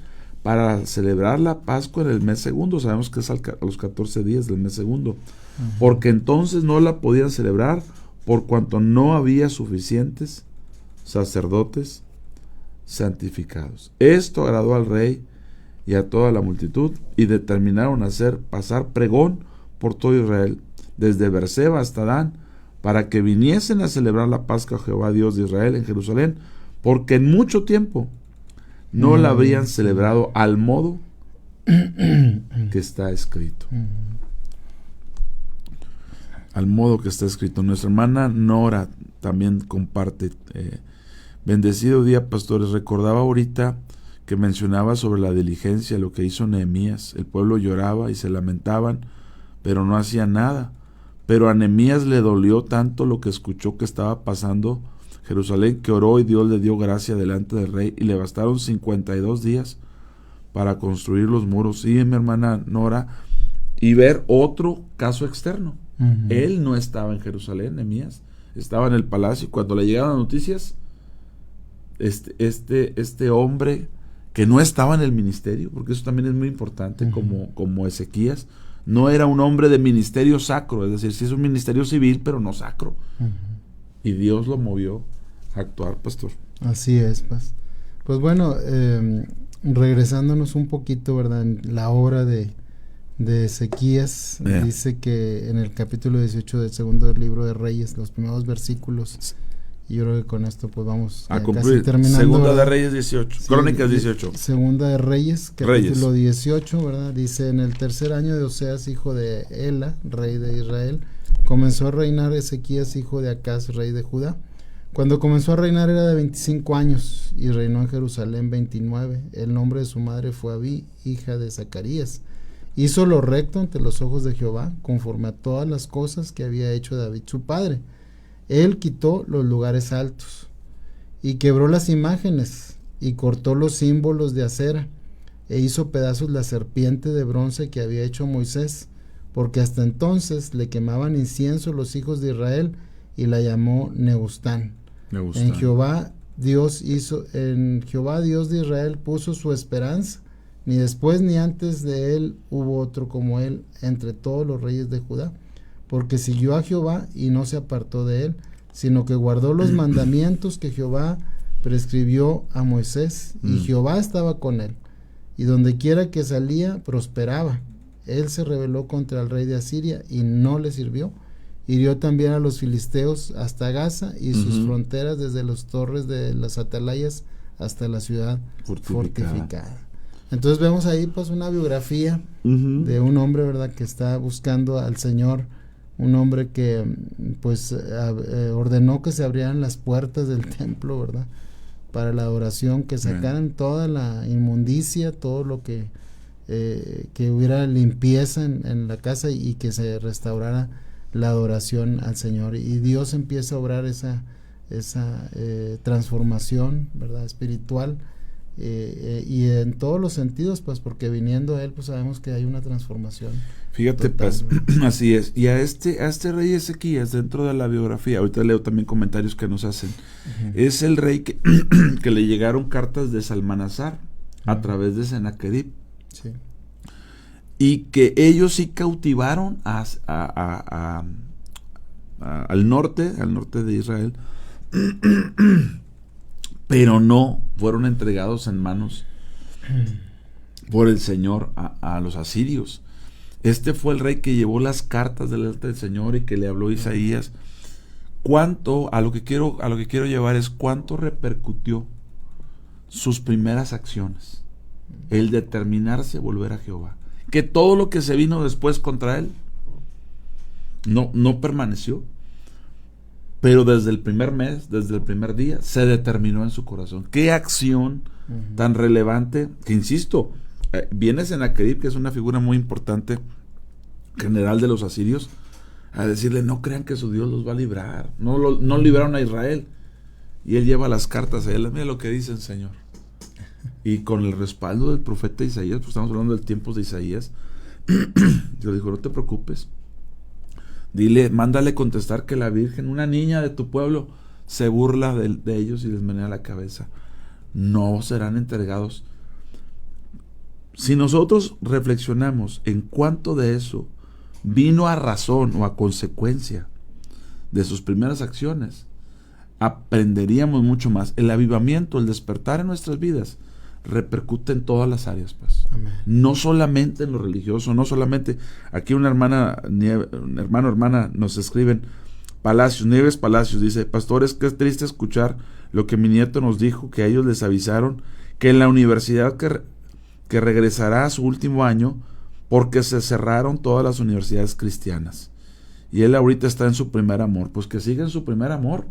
para celebrar la Pascua en el mes segundo. Sabemos que es a los 14 días del mes segundo, porque entonces no la podían celebrar por cuanto no había suficientes sacerdotes santificados. Esto agradó al rey y a toda la multitud, y determinaron hacer pasar pregón por todo Israel, desde Berseba hasta Dan, para que viniesen a celebrar la Pascua a Jehová Dios de Israel en Jerusalén, porque en mucho tiempo no la habrían celebrado al modo que está escrito. Al modo que está escrito. Nuestra hermana Nora también comparte. Bendecido día, pastores. Recordaba ahorita que mencionaba sobre la diligencia, lo que hizo Nehemías. El pueblo lloraba y se lamentaban, pero no hacía nada. Pero a Nehemías le dolió tanto lo que escuchó que estaba pasando Jerusalén, que oró y Dios le dio gracia delante del rey, y le bastaron 52 días para construir los muros. Sí, mi hermana Nora, y ver otro caso externo. Él no estaba en Jerusalén, Nehemías, estaba en el palacio, y cuando le llegaron las noticias, este hombre que no estaba en el ministerio, porque eso también es muy importante, como Ezequías, no era un hombre de ministerio sacro, es decir, sí es un ministerio civil, pero no sacro. Y Dios lo movió a actuar, pastor. Así es, pues bueno, regresándonos un poquito, ¿verdad? En la obra de Ezequías, dice que en el capítulo 18 del segundo libro de Reyes, los primeros versículos, y yo creo que con esto pues vamos a concluir. Terminando, Segunda de Reyes 18, sí, Crónicas 18. Segunda de Reyes, capítulo 18, ¿verdad? Dice: en el tercer año de Oseas, hijo de Ela, rey de Israel, comenzó a reinar Ezequías, hijo de Acaz, rey de Judá. Cuando comenzó a reinar era de 25 años, y reinó en Jerusalén 29. El nombre de su madre fue Abí, hija de Zacarías. Hizo lo recto ante los ojos de Jehová, conforme a todas las cosas que había hecho David su padre. Él quitó los lugares altos, y quebró las imágenes, y cortó los símbolos de acera, e hizo pedazos la serpiente de bronce que había hecho Moisés, porque hasta entonces le quemaban incienso los hijos de Israel, y la llamó Nebustán. En Jehová Dios de Israel puso su esperanza, ni después ni antes de él hubo otro como él entre todos los reyes de Judá, porque siguió a Jehová y no se apartó de él, sino que guardó los mandamientos que Jehová prescribió a Moisés, y Jehová estaba con él, y donde quiera que salía prosperaba. Él se rebeló contra el rey de Asiria y no le sirvió. Hirió también a los filisteos hasta Gaza y sus fronteras, desde las torres de las atalayas hasta la ciudad fortificada. Entonces vemos ahí pues una biografía de un hombre, ¿verdad?, que está buscando al Señor, un hombre que pues ordenó que se abrieran las puertas del templo, ¿verdad?, para la adoración, que sacaran toda la inmundicia, todo lo que hubiera limpieza en la casa, y que se restaurara la adoración al Señor, y Dios empieza a obrar esa transformación, ¿verdad?, espiritual, y en todos los sentidos, pues porque viniendo a él pues sabemos que hay una transformación. Fíjate, pues, así es. Y a este rey Ezequías, dentro de la biografía, ahorita leo también comentarios que nos hacen, es el rey que le llegaron cartas de Salmanasar a través de Sennacherib. Sí. Y que ellos sí cautivaron al norte de Israel, pero no fueron entregados en manos por el Señor a los asirios. Este fue el rey que llevó las cartas delante del Señor y que le habló a Isaías. A lo que quiero llevar es cuánto repercutió sus primeras acciones, el determinarse a volver a Jehová. Que todo lo que se vino después contra él no permaneció, pero desde el primer mes, desde el primer día, se determinó en su corazón. Qué acción tan relevante, que insisto, viene Sennacherib, que es una figura muy importante, general de los asirios, a decirle, no crean que su Dios los va a librar, no libraron a Israel. Y él lleva las cartas a él, mira lo que dicen, Señor. Y con el respaldo del profeta Isaías, pues estamos hablando del tiempo de Isaías, Dios dijo, no te preocupes, mándale contestar que la Virgen, una niña de tu pueblo, se burla de ellos y les menea la cabeza. No serán entregados. Si nosotros reflexionamos en cuánto de eso vino a razón o a consecuencia de sus primeras acciones, aprenderíamos mucho más. El avivamiento, el despertar en nuestras vidas, repercute en todas las áreas, pues. Amén. No solamente en lo religioso, no solamente. Aquí una hermana nos escriben, Nieves Palacios, dice, pastores, qué triste escuchar lo que mi nieto nos dijo, que a ellos les avisaron que en la universidad que regresará a su último año porque se cerraron todas las universidades cristianas. Y él ahorita está en su primer amor. Pues que siga en su primer amor.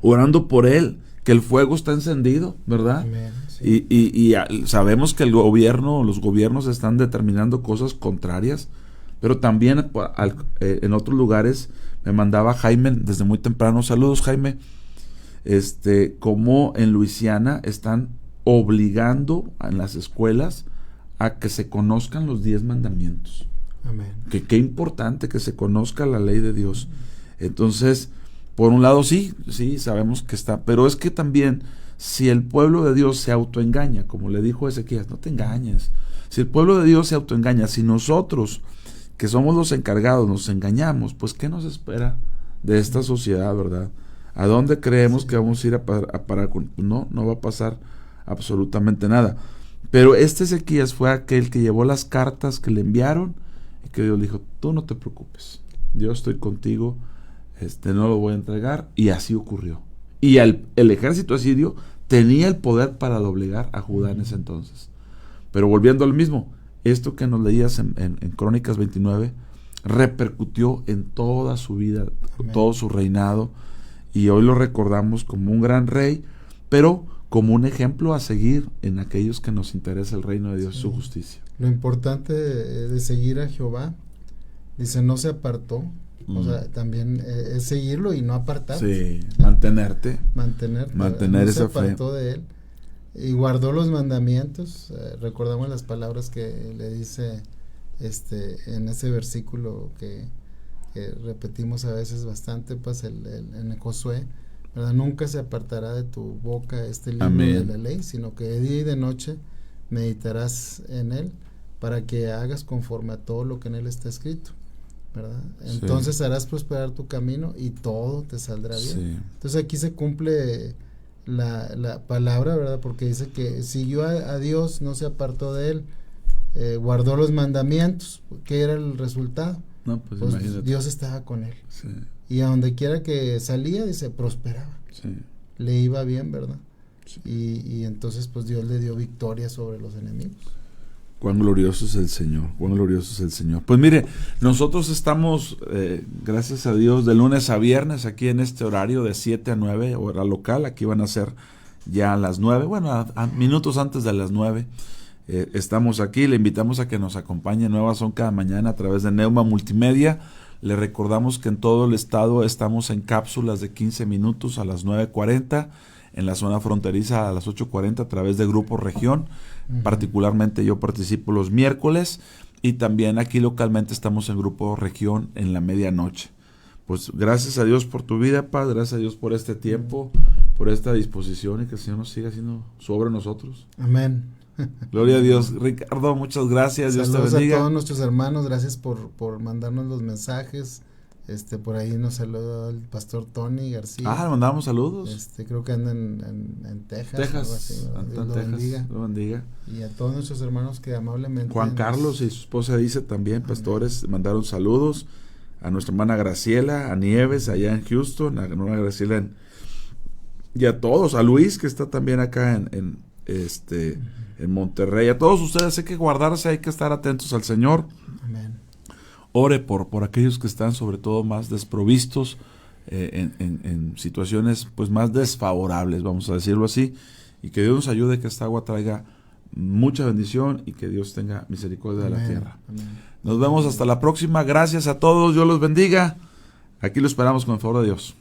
Orando por él, que el fuego está encendido, ¿verdad? Amén, sí. Y sabemos que los gobiernos están determinando cosas contrarias, pero también en otros lugares me mandaba Jaime desde muy temprano, saludos Jaime, como en Luisiana están obligando en las escuelas a que se conozcan los 10 mandamientos. Amén. Que qué importante que se conozca la ley de Dios. Entonces, por un lado sí, sabemos que está, pero es que también si el pueblo de Dios se autoengaña, como le dijo Ezequías, no te engañes. Si el pueblo de Dios se autoengaña, si nosotros, que somos los encargados, nos engañamos, pues ¿qué nos espera de esta sociedad, verdad? ¿A dónde creemos que vamos a ir a parar? No va a pasar absolutamente nada. Pero Ezequías fue aquel que llevó las cartas que le enviaron y que Dios le dijo, tú no te preocupes, yo estoy contigo, no lo voy a entregar, y así ocurrió. Y el ejército asirio tenía el poder para doblegar a Judá en ese entonces. Pero volviendo al mismo, esto que nos leías en Crónicas 29 repercutió en toda su vida, Amén. Todo su reinado, y hoy lo recordamos como un gran rey, pero como un ejemplo a seguir en aquellos que nos interesa el reino de Dios y su justicia. Lo importante de seguir a Jehová, dice, no se apartó, o sea, también es seguirlo y no apartarte. Sí, mantener no esa se apartó fe de él, y guardó los mandamientos. Recordamos las palabras que le dice en ese versículo que repetimos a veces bastante, pues en Josué, ¿verdad? Nunca se apartará de tu boca este libro Amén. De la ley, sino que de día y de noche meditarás en él para que hagas conforme a todo lo que en él está escrito, ¿verdad? Entonces harás prosperar tu camino y todo te saldrá bien. Sí. Entonces aquí se cumple la palabra, ¿verdad? Porque dice que siguió a Dios, no se apartó de él, guardó los mandamientos. ¿Qué era el resultado? No, pues Dios estaba con él. Sí. Y a donde quiera que salía, dice, prosperaba. Sí. Le iba bien, ¿verdad? Sí. Y entonces pues Dios le dio victoria sobre los enemigos. Cuán glorioso es el Señor, cuán glorioso es el Señor. Pues mire, nosotros estamos, gracias a Dios, de lunes a viernes aquí en este horario de 7 a 9, hora local. Aquí van a ser ya a las 9, bueno, a minutos antes de las 9. Estamos aquí, le invitamos a que nos acompañe. Nuevas son cada mañana a través de Neuma Multimedia. Le recordamos que en todo el estado estamos en cápsulas de 15 minutos a las 9:40, en la zona fronteriza a las 8:40 a través de Grupo Región. Particularmente yo participo los miércoles, y también aquí localmente estamos en Grupo Región en la medianoche. Pues gracias a Dios por tu vida, Paz, gracias a Dios por este tiempo, por esta disposición, y que el Señor nos siga haciendo su obra en nosotros. Amén. Gloria a Dios. Ricardo, muchas gracias. Saludos, Dios te bendiga. A todos nuestros hermanos, gracias por mandarnos los mensajes. Por ahí nos saluda el pastor Tony García. Le mandamos saludos. Creo que anda en Texas. Algo así, Dios lo bendiga. Y a todos nuestros hermanos que amablemente. Juan Carlos y su esposa dice también, pastores, mandaron saludos a nuestra hermana Graciela, a Nieves allá en Houston, a hermana Graciela y a todos, a Luis que está también acá en Monterrey. A todos ustedes hay que guardarse, hay que estar atentos al Señor. Amén. Ore por aquellos que están sobre todo más desprovistos, en situaciones pues más desfavorables, vamos a decirlo así, y que Dios nos ayude que esta agua traiga mucha bendición y que Dios tenga misericordia de la tierra. Amén. Nos vemos hasta la próxima. Gracias a todos. Dios los bendiga. Aquí lo esperamos con el favor de Dios.